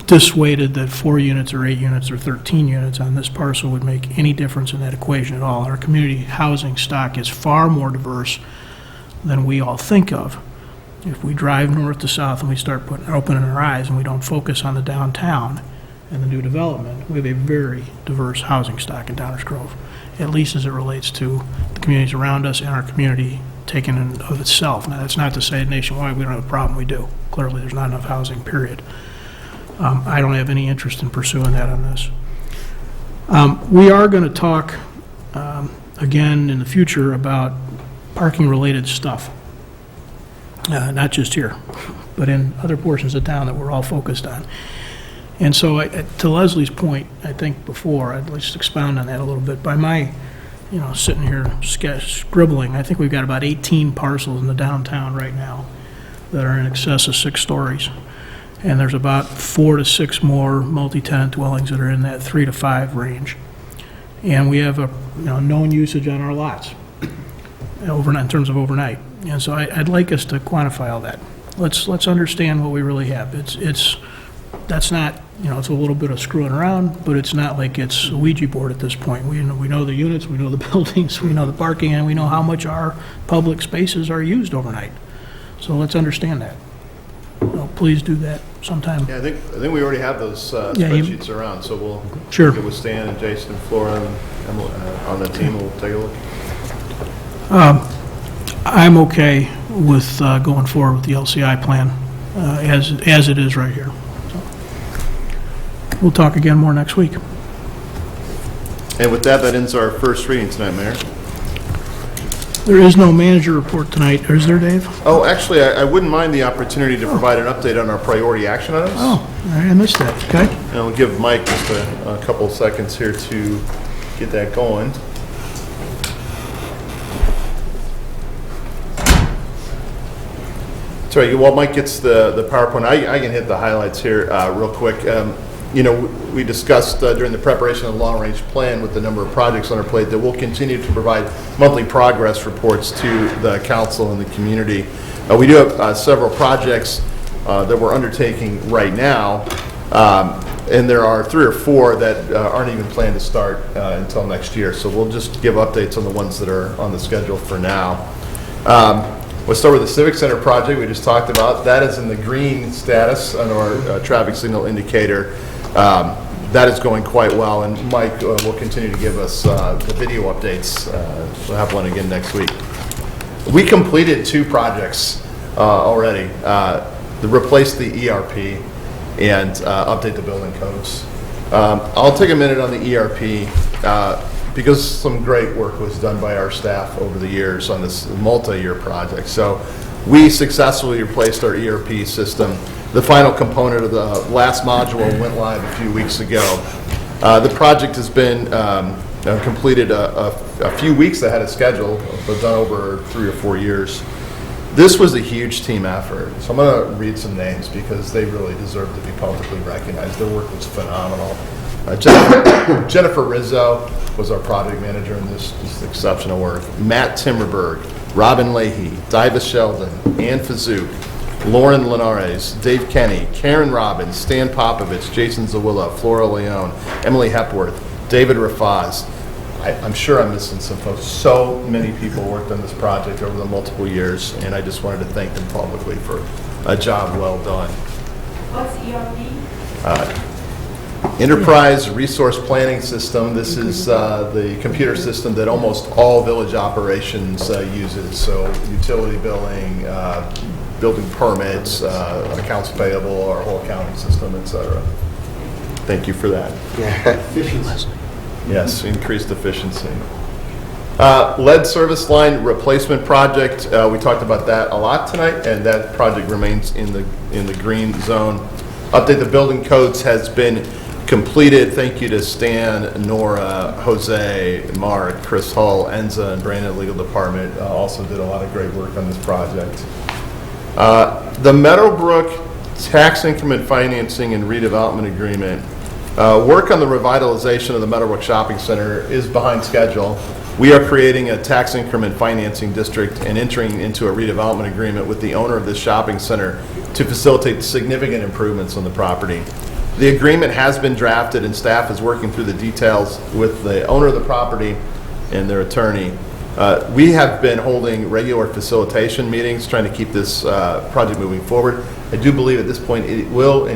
dissuaded that 4 units or 8 units or 13 units on this parcel would make any difference in that equation at all. Our community housing stock is far more diverse than we all think of. If we drive north to south and we start opening our eyes and we don't focus on the downtown and the new development, we have a very diverse housing stock in Downers Grove, at least as it relates to the communities around us and our community taken in of itself. Now, that's not to say nationwide we don't have a problem. We do. Clearly, there's not enough housing, period. I don't have any interest in pursuing that on this. We are going to talk again in the future about parking-related stuff. Not just here, but in other portions of town that we're all focused on. And so to Leslie's point, I think before, I'd just expound on that a little bit. By my, sitting here scribbling, I think we've got about 18 parcels in the downtown right now that are in excess of 6 stories. And there's about 4 to 6 more multi-tenant dwellings that are in that 3 to 5 range. And we have a known usage on our lots overnight, in terms of overnight. And so I'd like us to quantify all that. Let's understand what we really have. That's not, it's a little bit of screwing around, but it's not like it's a Ouija board at this point. We know the units, we know the buildings, we know the parking, and we know how much our public spaces are used overnight. So let's understand that. Please do that sometime. Yeah, I think we already have those Yeah, spreadsheets around, so we'll Sure. get with Stan and Jason and Flora and on the team, we'll take a look. I'm okay with going forward with the LCI plan as it is right here. So, we'll talk again more next week. And with that ends our first reading tonight, Mayor. There is no manager report tonight, is there, Dave? Oh, actually, I wouldn't mind the opportunity to provide an update on our priority action items. Oh, all right, I missed that, okay? And I'll give Mike just a couple of seconds here to get that going. That's right. While Mike gets the PowerPoint, I can hit the highlights here real quick. We discussed during the preparation of the long-range plan with the number of projects on our plate that we'll continue to provide monthly progress reports to the council and the community. We do have several projects that we're undertaking right now, and there are 3 or 4 that aren't even planned to start until next year. So we'll just give updates on the ones that are on the schedule for now. We'll start with the Civic Center project we just talked about. That is in the green status on our traffic signal indicator. That is going quite well, and Mike will continue to give us the video updates. We'll have one again next week. We completed 2 projects already. Replace the ERP and update the building codes. I'll take a minute on the ERP because some great work was done by our staff over the years on this multi-year project. So We successfully replaced our ERP system. The final component of the last module went live a few weeks ago. The project has been completed a few weeks ahead of schedule, but done over 3 or 4 years. This was a huge team effort. So I'm going to read some names because they really deserve to be publicly recognized. Their work was phenomenal. Jennifer Rizzo was our project manager in this just exceptional work. Matt Timmerberg, Robin Leahy, Diva Sheldon, Ann Fazook, Lauren Linares, Dave Kenny, Karen Robbins, Stan Popovich, Jason Zawilla, Flora Leone, Emily Hepworth, David Rafaz. I'm sure I'm missing some folks. So many people worked on this project over the multiple years, and I just wanted to thank them publicly for a job well done. What's ERP? Enterprise Resource Planning System. This is the computer system that almost all village operations uses. So utility billing, building permits, accounts payable, our whole accounting system, et cetera. Thank you for that. Efficiency. Yes, increased efficiency. Lead service line replacement project. We talked about that a lot tonight, and that project remains in the green zone. Update the building codes has been completed. Thank you to Stan, Nora, Jose, Mark, Chris Hull, Enza, and Brandon Legal Department also did a lot of great work on this project. The Meadowbrook Tax Increment Financing and Redevelopment Agreement. Work on the revitalization of the Meadowbrook Shopping Center is behind schedule. We are creating a tax increment financing district and entering into a redevelopment agreement with the owner of this shopping center to facilitate significant improvements on the property. The agreement has been drafted and staff is working through the details with the owner of the property and their attorney. We have been holding regular facilitation meetings trying to keep this project moving forward. I do believe at this point it will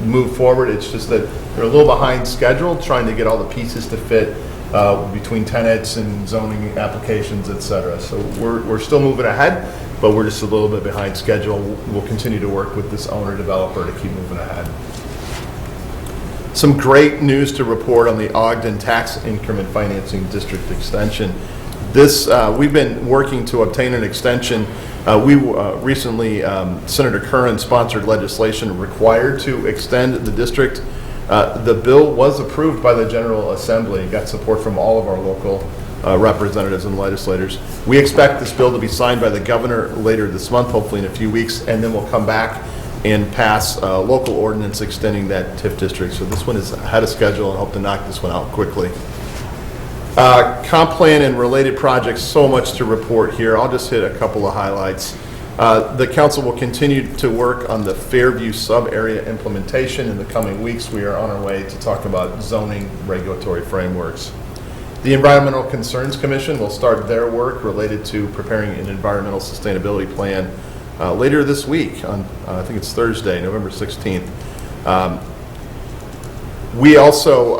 move forward. It's just that they're a little behind schedule trying to get all the pieces to fit between tenants and zoning applications, et cetera. So we're still moving ahead, but we're just a little bit behind schedule. We'll continue to work with this owner developer to keep moving ahead. Some great news to report on the Ogden Tax Increment Financing District extension. This, we've been working to obtain an extension. Recently, Senator Curran sponsored legislation required to extend the district. The bill was approved by the General Assembly, got support from all of our local representatives and legislators. We expect this bill to be signed by the governor later this month, hopefully in a few weeks, and then we'll come back and pass a local ordinance extending that TIF district. So this one is ahead of schedule and hope to knock this one out quickly. Comp plan and related projects, so much to report here. I'll just hit a couple of highlights. The council will continue to work on the Fairview sub-area implementation. In the coming weeks, we are on our way to talk about zoning regulatory frameworks. The Environmental Concerns Commission will start their work related to preparing an environmental sustainability plan later this week on, I think it's Thursday, November 16th. We also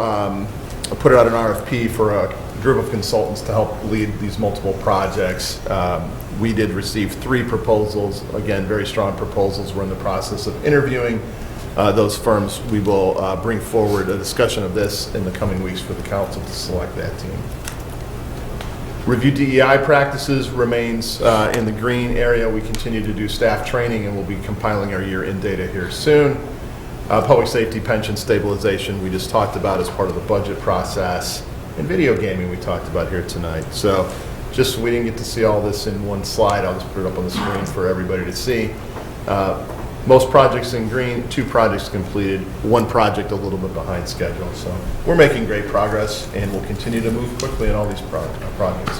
put out an RFP for a group of consultants to help lead these multiple projects. We did receive 3 proposals, again, very strong proposals. We're in the process of interviewing those firms. We will bring forward a discussion of this in the coming weeks for the council to select that team. Review DEI practices remains in the green area. We continue to do staff training and we'll be compiling our year-end data here soon. Public safety pension stabilization we just talked about as part of the budget process. And video gaming we talked about here tonight. So just we didn't get to see all this in one slide. I'll just put it up on the screen for everybody to see. Most projects in green, 2 projects completed, 1 project a little bit behind schedule. So we're making great progress and we'll continue to move quickly on all these projects.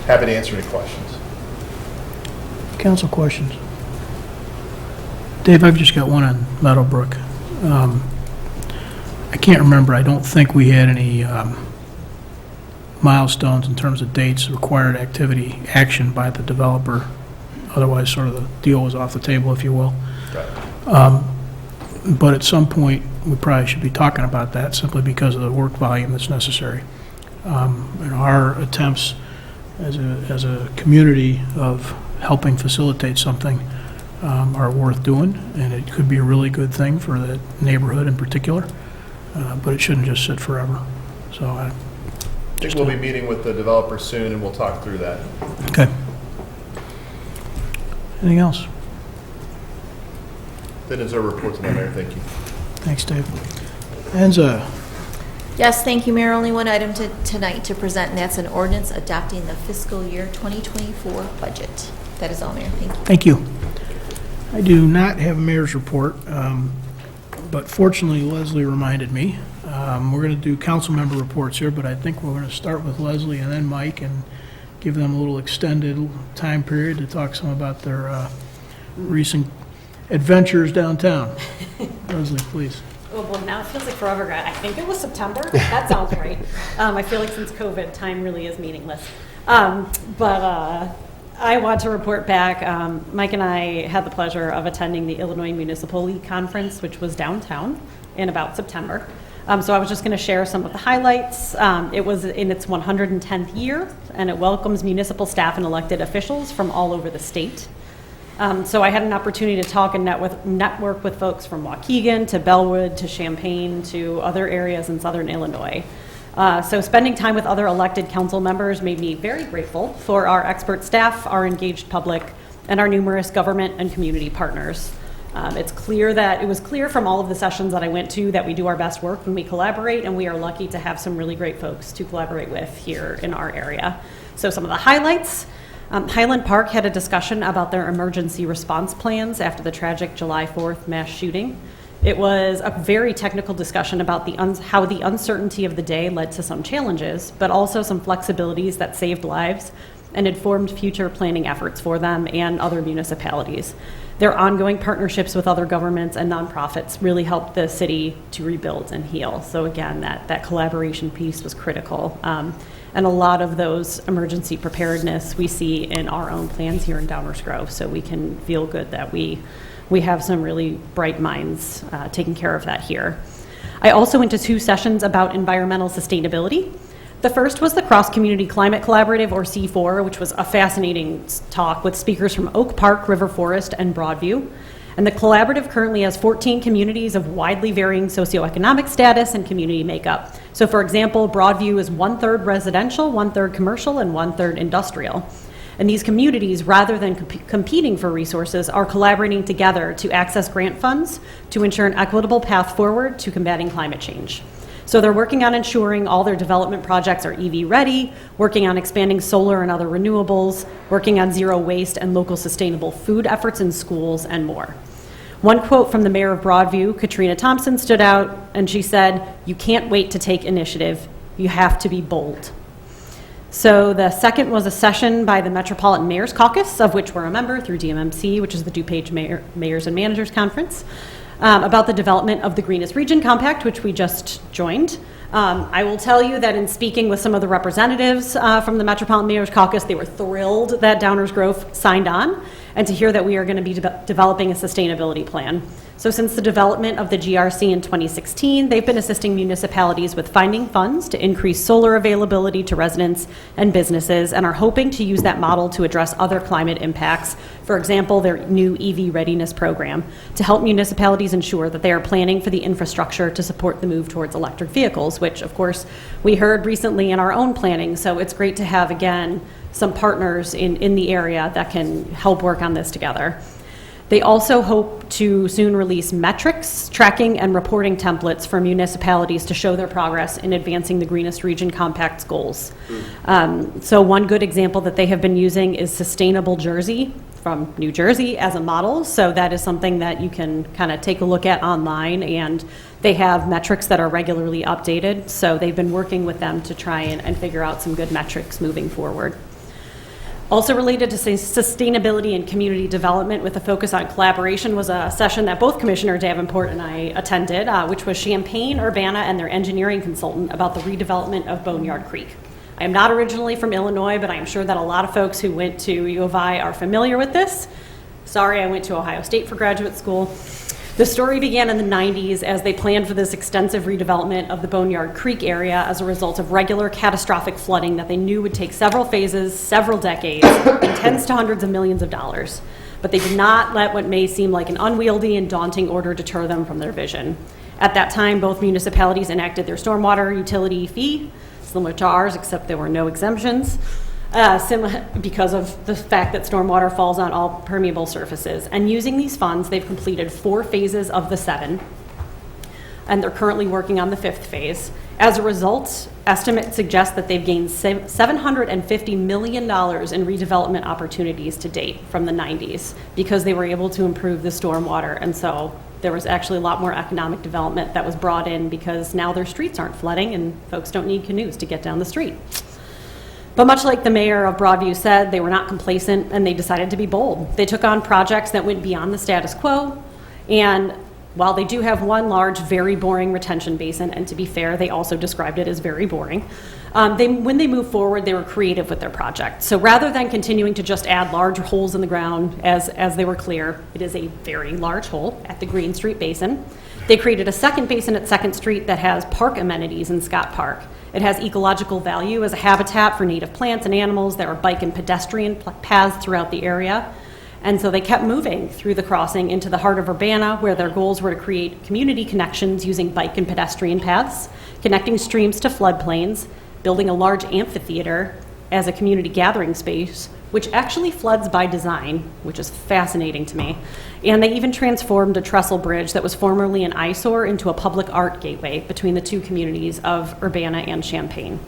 Happy to answer any questions. Council questions? Dave, I've just got one on Meadowbrook. I can't remember, I don't think we had any milestones in terms of dates, required activity, action by the developer. Otherwise, sort of the deal was off the table, if you will. Right. But at some point, we probably should be talking about that simply because of the work volume that's necessary. And our attempts as a community of helping facilitate something are worth doing, and it could be a really good thing for the neighborhood in particular, but it shouldn't just sit forever. So I think we'll be meeting with the developer soon and we'll talk through that. Okay. Anything else? That is our report tonight, Mayor. Thank you. Thanks, Dave. Enza, Yes, thank you, Mayor. Only one item tonight to present, and that's an ordinance adopting the fiscal year 2024 budget. That is all, Mayor. Thank you. thank you. I do not have a mayor's report, but fortunately Leslie reminded me. We're going to do council member reports here, but I think we're going to start with Leslie and then Mike and give them a little extended time period to talk some about their recent adventures downtown. Leslie, please. Oh, well, now it feels like forever ago. I think it was September. That sounds right. I feel like since COVID, time really is meaningless. But I want to report back. Mike and I had the pleasure of attending the Illinois Municipal League Conference, which was downtown in about September. So I was just going to share some of the highlights. It was in its 110th year, and it welcomes municipal staff and elected officials from all over the state. So I had an opportunity to talk and network with folks from Waukegan to Bellwood to Champaign to other areas in southern Illinois. So spending time with other elected council members made me very grateful for our expert staff, our engaged public, and our numerous government and community partners. It was clear from all of the sessions that I went to that we do our best work when we collaborate, and we are lucky to have some really great folks to collaborate with here in our area. So some of the highlights. Highland Park had a discussion about their emergency response plans after the tragic July 4th mass shooting. It was a very technical discussion about how the uncertainty of the day led to some challenges, but also some flexibilities that saved lives and informed future planning efforts for them and other municipalities. Their ongoing partnerships with other governments and nonprofits really helped the city to rebuild and heal. So again, that collaboration piece was critical. And a lot of those emergency preparedness we see in our own plans here in Downers Grove, so we can feel good that we have some really bright minds taking care of that here. I also went to 2 sessions about environmental sustainability. The first was the Cross Community Climate Collaborative, or C4, which was a fascinating talk with speakers from Oak Park, River Forest, and Broadview. And the collaborative currently has 14 communities of widely varying socioeconomic status and community makeup. So for example, Broadview is 1/3 residential, 1/3 commercial, and 1/3 industrial. And these communities, rather than competing for resources, are collaborating together to access grant funds to ensure an equitable path forward to combating climate change. So they're working on ensuring all their development projects are EV ready, working on expanding solar and other renewables, working on zero waste and local sustainable food efforts in schools, and more. One quote from the mayor of Broadview, Katrina Thompson, stood out, and she said, "You can't wait to take initiative. You have to be bold." So the second was a session by the Metropolitan Mayor's Caucus, of which we're a member through DMMC, which is the DuPage Mayors and Managers Conference, about the development of the Greenest Region Compact, which we just joined. I will tell you that in speaking with some of the representatives from the Metropolitan Mayor's Caucus, they were thrilled that Downers Grove signed on, and to hear that we are going to be developing a sustainability plan. So since the development of the GRC in 2016, they've been assisting municipalities with finding funds to increase solar availability to residents and businesses, and are hoping to use that model to address other climate impacts. For example, their new EV readiness program, to help municipalities ensure that they are planning for the infrastructure to support the move towards electric vehicles, which of course we heard recently in our own planning. So it's great to have, again, some partners in the area that can help work on this together. They also hope to soon release metrics, tracking, and reporting templates for municipalities to show their progress in advancing the Greenest Region Compact's goals. So one good example that they have been using is Sustainable Jersey from New Jersey as a model. So that is something that you can kind of take a look at online, and they have metrics that are regularly updated. So they've been working with them to try and figure out some good metrics moving forward. Also related to sustainability and community development with a focus on collaboration was a session that both Commissioner Davenport and I attended, which was Champaign, Urbana, and their engineering consultant about the redevelopment of Boneyard Creek. I am not originally from Illinois, but I am sure that a lot of folks who went to U of I are familiar with this. Sorry, I went to Ohio State for graduate school. The story began in the 90s as they planned for this extensive redevelopment of the Boneyard Creek area as a result of regular catastrophic flooding that they knew would take several phases, several decades, and tens to hundreds of millions of dollars. But they did not let what may seem like an unwieldy and daunting order deter them from their vision. At that time, both municipalities enacted their stormwater utility fee, similar to ours, except there were no exemptions. because of the fact that stormwater falls on all permeable surfaces. And using these funds, they've completed 4 phases of the 7, and they're currently working on the 5th phase. As a result, estimates suggest that they've gained $750 million in redevelopment opportunities to date from the 90s because they were able to improve the stormwater. And so there was actually a lot more economic development that was brought in because now their streets aren't flooding and folks don't need canoes to get down the street. But much like the mayor of Broadview said, they were not complacent and they decided to be bold. They took on projects that went beyond the status quo, and while they do have one large, very boring retention basin, and to be fair, they also described it as very boring, when they moved forward, they were creative with their project. So rather than continuing to just add large holes in the ground, as they were clear, it is a very large hole at the Green Street Basin. They created a second basin at 2nd Street that has park amenities in Scott Park. It has ecological value as a habitat for native plants and animals. There are bike and pedestrian paths throughout the area. And so they kept moving through the crossing into the heart of Urbana, where their goals were to create community connections using bike and pedestrian paths, connecting streams to floodplains, building a large amphitheater as a community gathering space, which actually floods by design, which is fascinating to me. And they even transformed a trestle bridge that was formerly an eyesore into a public art gateway between the 2 communities of Urbana and Champaign.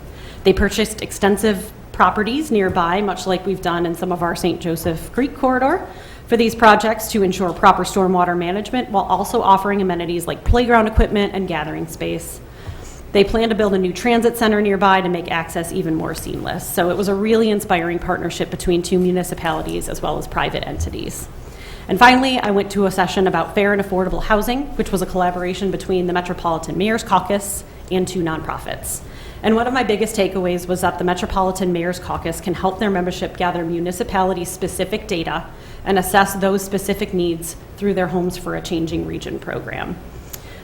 They purchased extensive properties nearby, much like we've done in some of our St. Joseph Creek corridor, for these projects to ensure proper stormwater management while also offering amenities like playground equipment and gathering space. They plan to build a new transit center nearby to make access even more seamless. So it was a really inspiring partnership between 2 municipalities as well as private entities. And finally, I went to a session about fair and affordable housing, which was a collaboration between the Metropolitan Mayor's Caucus and 2 nonprofits. And one of my biggest takeaways was that the Metropolitan Mayor's Caucus can help their membership gather municipality-specific data and assess those specific needs through their Homes for a Changing Region program.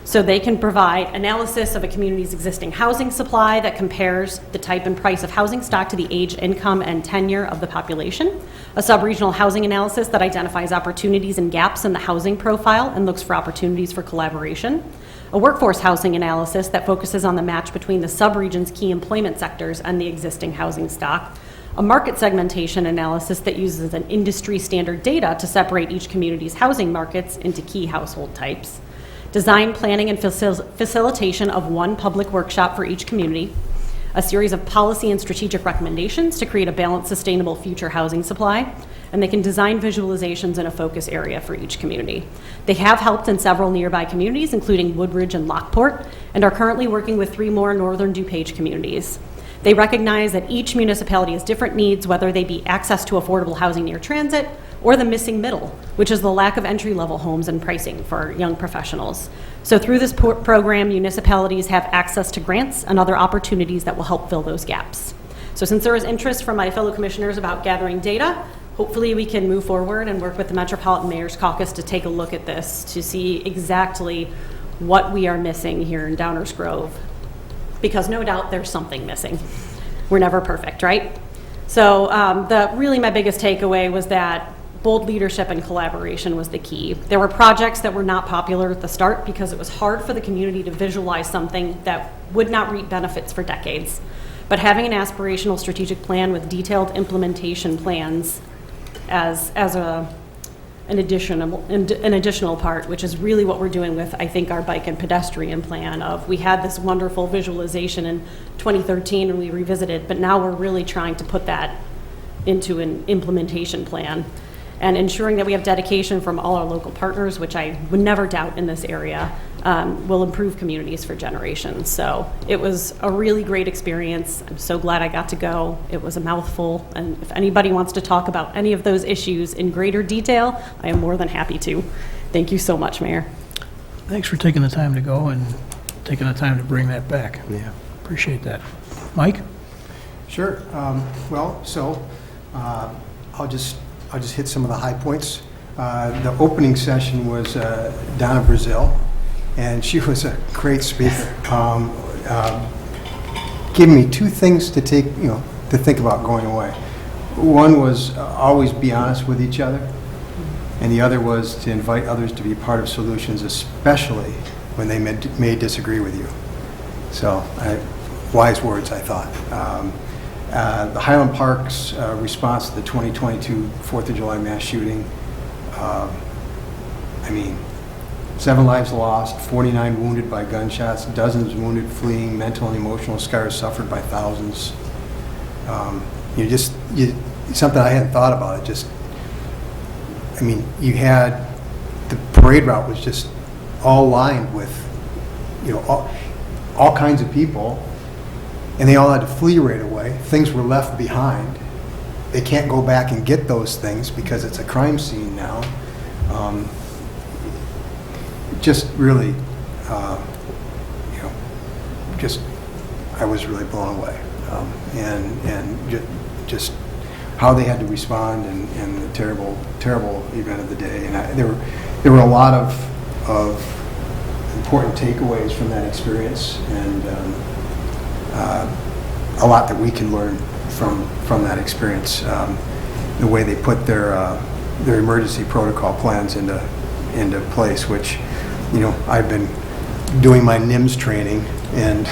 So they can provide analysis of a community's existing housing supply that compares the type and price of housing stock to the age, income, and tenure of the population, a sub-regional housing analysis that identifies opportunities and gaps in the housing profile and looks for opportunities for collaboration, a workforce housing analysis that focuses on the match between the sub-region's key employment sectors and the existing housing stock, a market segmentation analysis that uses an industry standard data to separate each community's housing markets into key household types, design, planning, and facilitation of one public workshop for each community, a series of policy and strategic recommendations to create a balanced, sustainable future housing supply, and they can design visualizations in a focus area for each community. They have helped in several nearby communities, including Woodridge and Lockport, and are currently working with 3 more northern DuPage communities. They recognize that each municipality has different needs, whether they be access to affordable housing near transit or the missing middle, which is the lack of entry-level homes and pricing for young professionals. So through this program, municipalities have access to grants and other opportunities that will help fill those gaps. So since there is interest from my fellow commissioners about gathering data, hopefully we can move forward and work with the Metropolitan Mayor's Caucus to take a look at this to see exactly what we are missing here in Downers Grove. Because no doubt there's something missing. We're never perfect, right? So really my biggest takeaway was that bold leadership and collaboration was the key. There were projects that were not popular at the start because it was hard for the community to visualize something that would not reap benefits for decades. But having an aspirational strategic plan with detailed implementation plans as an additional part, which is really what we're doing with, I think, our bike and pedestrian plan of, we had this wonderful visualization in 2013 and we revisited, but now we're really trying to put that into an implementation plan and ensuring that we have dedication from all our local partners, which I would never doubt in this area, will improve communities for generations. So it was a really great experience. I'm so glad I got to go. It was a mouthful, and if anybody wants to talk about any of those issues in greater detail, I am more than happy to. Thank you so much, Mayor. Thanks for taking the time to go and taking the time to bring that back. Yeah. Appreciate that. Mike? Sure. I'll just hit some of the high points. The opening session was Donna Brazil, and she was a great speaker. Giving me 2 things to think about going away. One was always be honest with each other, and the other was to invite others to be part of solutions, especially when they may disagree with you. So, wise words, I thought. The Highland Park's response to the 2022 4th of July mass shooting, I mean, 7 lives lost, 49 wounded by gunshots, dozens wounded fleeing, mental and emotional scars suffered by thousands. Something I hadn't thought about. It just, I mean, you had, the parade route was just all lined with, all kinds of people, and they all had to flee right away. Things were left behind. They can't go back and get those things because it's a crime scene now. Just really, I was really blown away. Just how they had to respond and the terrible event of the day. And there were a lot of important takeaways from that experience, and a lot that we can learn from that experience. The way they put their emergency protocol plans into place, which, I've been doing my NIMS training, and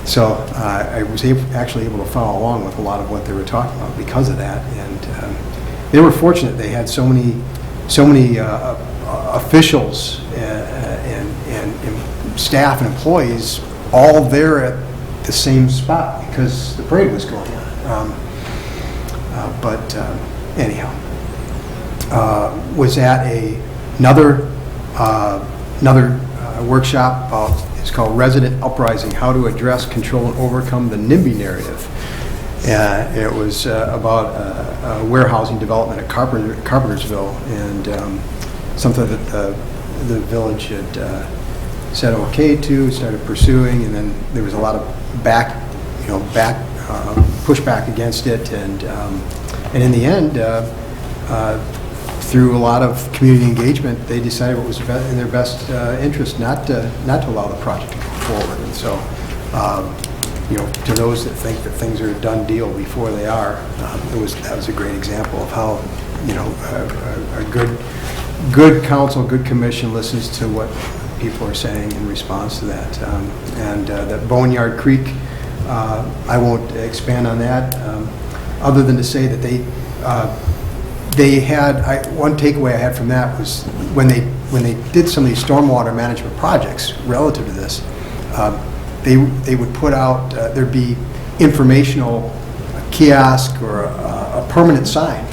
so I was actually able to follow along with a lot of what they were talking about because of that. And they were fortunate; they had so many officials and staff and employees all there at the same spot because the parade was going on. Anyhow, was at another workshop about. It's called Resident Uprising: How to Address, Control, and Overcome the NIMBY Narrative. It was about a warehousing development at Carpentersville, and something that the village had said okay to, started pursuing, and then there was a lot of pushback against it, and in the end, through a lot of community engagement, they decided what was in their best interest not to allow the project to go forward. And so, to those that think that things are a done deal before they are, that was a great example of how, a good council, good commission listens to what people are saying in response to that. That Boneyard Creek, I won't expand on that, other than to say that they had, one takeaway I had from that was when they did some of these stormwater management projects relative to this, they would put out, there'd be informational kiosk or a permanent sign,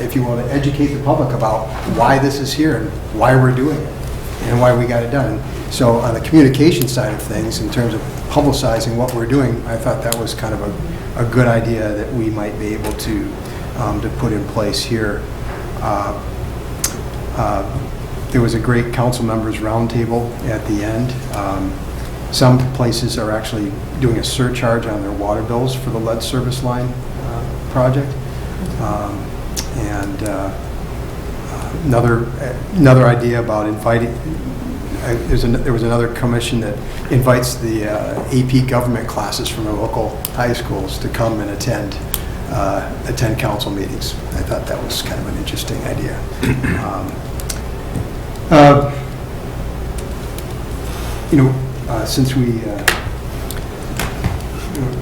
if you want to educate the public about why this is here and why we're doing it and why we got it done. And so on the communication side of things, in terms of publicizing what we're doing, I thought that was kind of a good idea that we might be able to put in place here. There was a great council members roundtable at the end. Some places are actually doing a surcharge on their water bills for the lead service line project. Another idea about inviting, there was another commission that invites the AP government classes from the local high schools to come and attend council meetings. I thought that was kind of an interesting idea. Since we,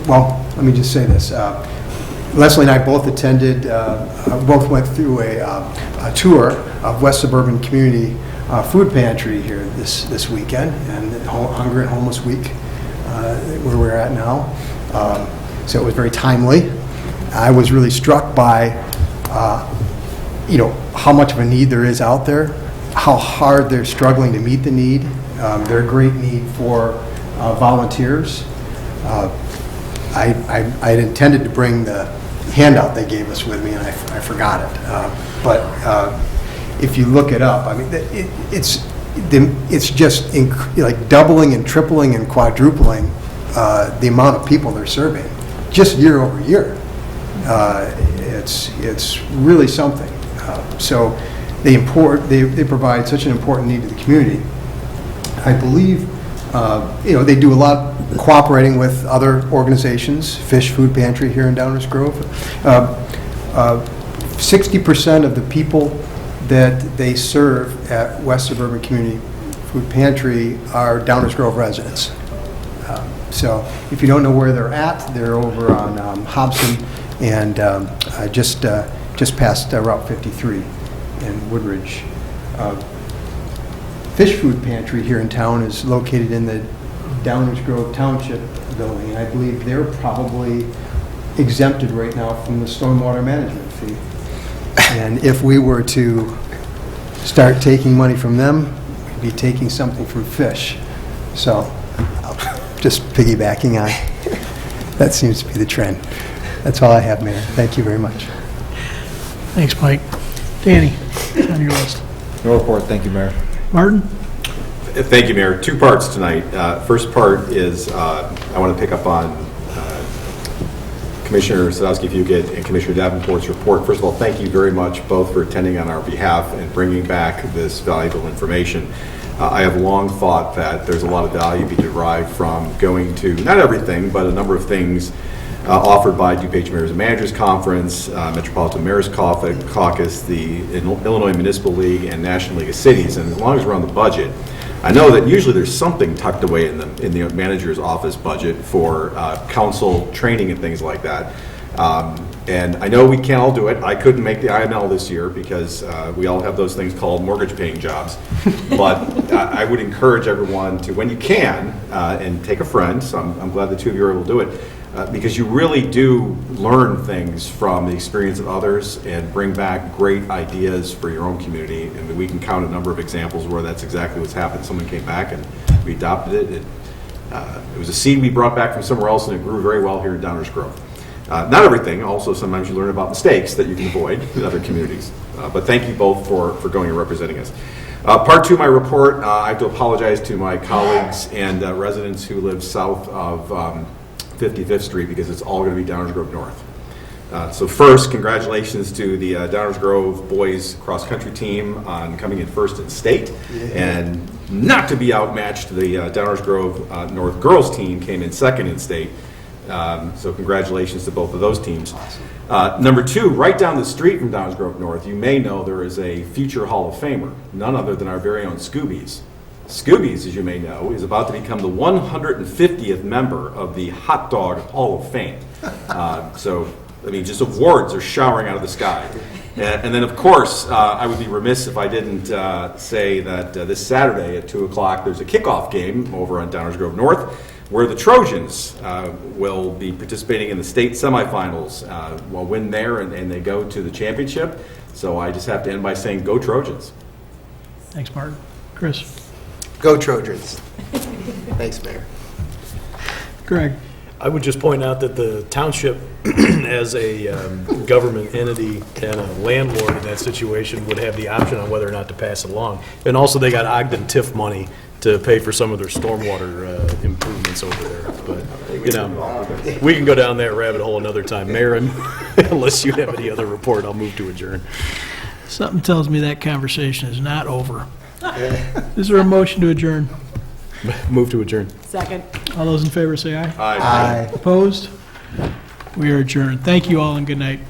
let me just say this. Leslie and I both attended, both went through a tour of West Suburban Community Food Pantry here this weekend, and Hunger and Homeless Week, where we're at now. So it was very timely. I was really struck by, how much of a need there is out there, how hard they're struggling to meet the need. Their great need for volunteers. I had intended to bring the handout they gave us with me, and I forgot it. But if you look it up, I mean, it's just like doubling and tripling and quadrupling the amount of people they're serving, just year over year. It's really something. So they provide such an important need to the community. I believe they do a lot cooperating with other organizations, Fish Food Pantry here in Downers Grove. 60% of the people that they serve at West Suburban Community Food Pantry are Downers Grove residents. So if you don't know where they're at, they're over on Hobson and just past Route 53 in Woodridge. Fish Food Pantry here in town is located in the Downers Grove Township building, and I believe they're probably exempted right now from the stormwater management fee. And if we were to start taking money from them, we'd be taking something from Fish. So, just piggybacking on, that seems to be the trend. That's all I have, Mayor. Thank you very much. Thanks, Mike. Danny, it's on your list. No report, thank you, Mayor. Martin? Thank you, Mayor. Two parts tonight. First part is I want to pick up on Commissioner Sadowski-Fugit and Commissioner Davenport's report. First of all, thank you very much both for attending on our behalf and bringing back this valuable information. I have long thought that there's a lot of value to be derived from going to, not everything, but a number of things offered by DuPage Mayors and Managers Conference, Metropolitan Mayors Caucus, the Illinois Municipal League, and National League of Cities. And as long as we're on the budget, I know that usually there's something tucked away in the manager's office budget for council training and things like that. And I know we can't all do it. I couldn't make the IML this year because we all have those things called mortgage-paying jobs. But I would encourage everyone to, when you can, and take a friend. So I'm glad the two of you are able to do it. Because you really do learn things from the experience of others and bring back great ideas for your own community. And we can count a number of examples where that's exactly what's happened. Someone came back and we adopted it. It was a seed we brought back from somewhere else, and it grew very well here in Downers Grove. Not everything. Also, sometimes you learn about mistakes that you can avoid in other communities. But thank you both for going and representing us. Part two of my report, I have to apologize to my colleagues and residents who live south of 55th Street because it's all going to be Downers Grove North. So first, congratulations to the Downers Grove boys cross-country team on coming in first in state. Yeah. And not to be outmatched, the Downers Grove North girls team came in second in state. So congratulations to both of those teams. Awesome. Number two, right down the street from Downers Grove North, you may know there is a future Hall of Famer, none other than our very own Scoobies. Scoobies, as you may know, is about to become the 150th member of the Hot Dog Hall of Fame. So, I mean, just awards are showering out of the sky. And then, of course, I would be remiss if I didn't say that this Saturday at 2 o'clock, there's a kickoff game over on Downers Grove North where the Trojans will be participating in the state semifinals. Will win there, and they go to the championship. So I just have to end by saying, go Trojans. Thanks, Martin. Chris? Go Trojans. Thanks, Mayor. Greg? I would just point out that the township, as a government entity and a landlord in that situation, would have the option on whether or not to pass it along. And also, they got Ogden TIF money to pay for some of their stormwater improvements over there. But, you know, we can go down that rabbit hole another time. Mayor, unless you have any other report, I'll move to adjourn. Something tells me that conversation is not over. Is there a motion to adjourn? Move to adjourn. Second. All those in favor say aye. Aye. Opposed? We are adjourned. Thank you all and good night.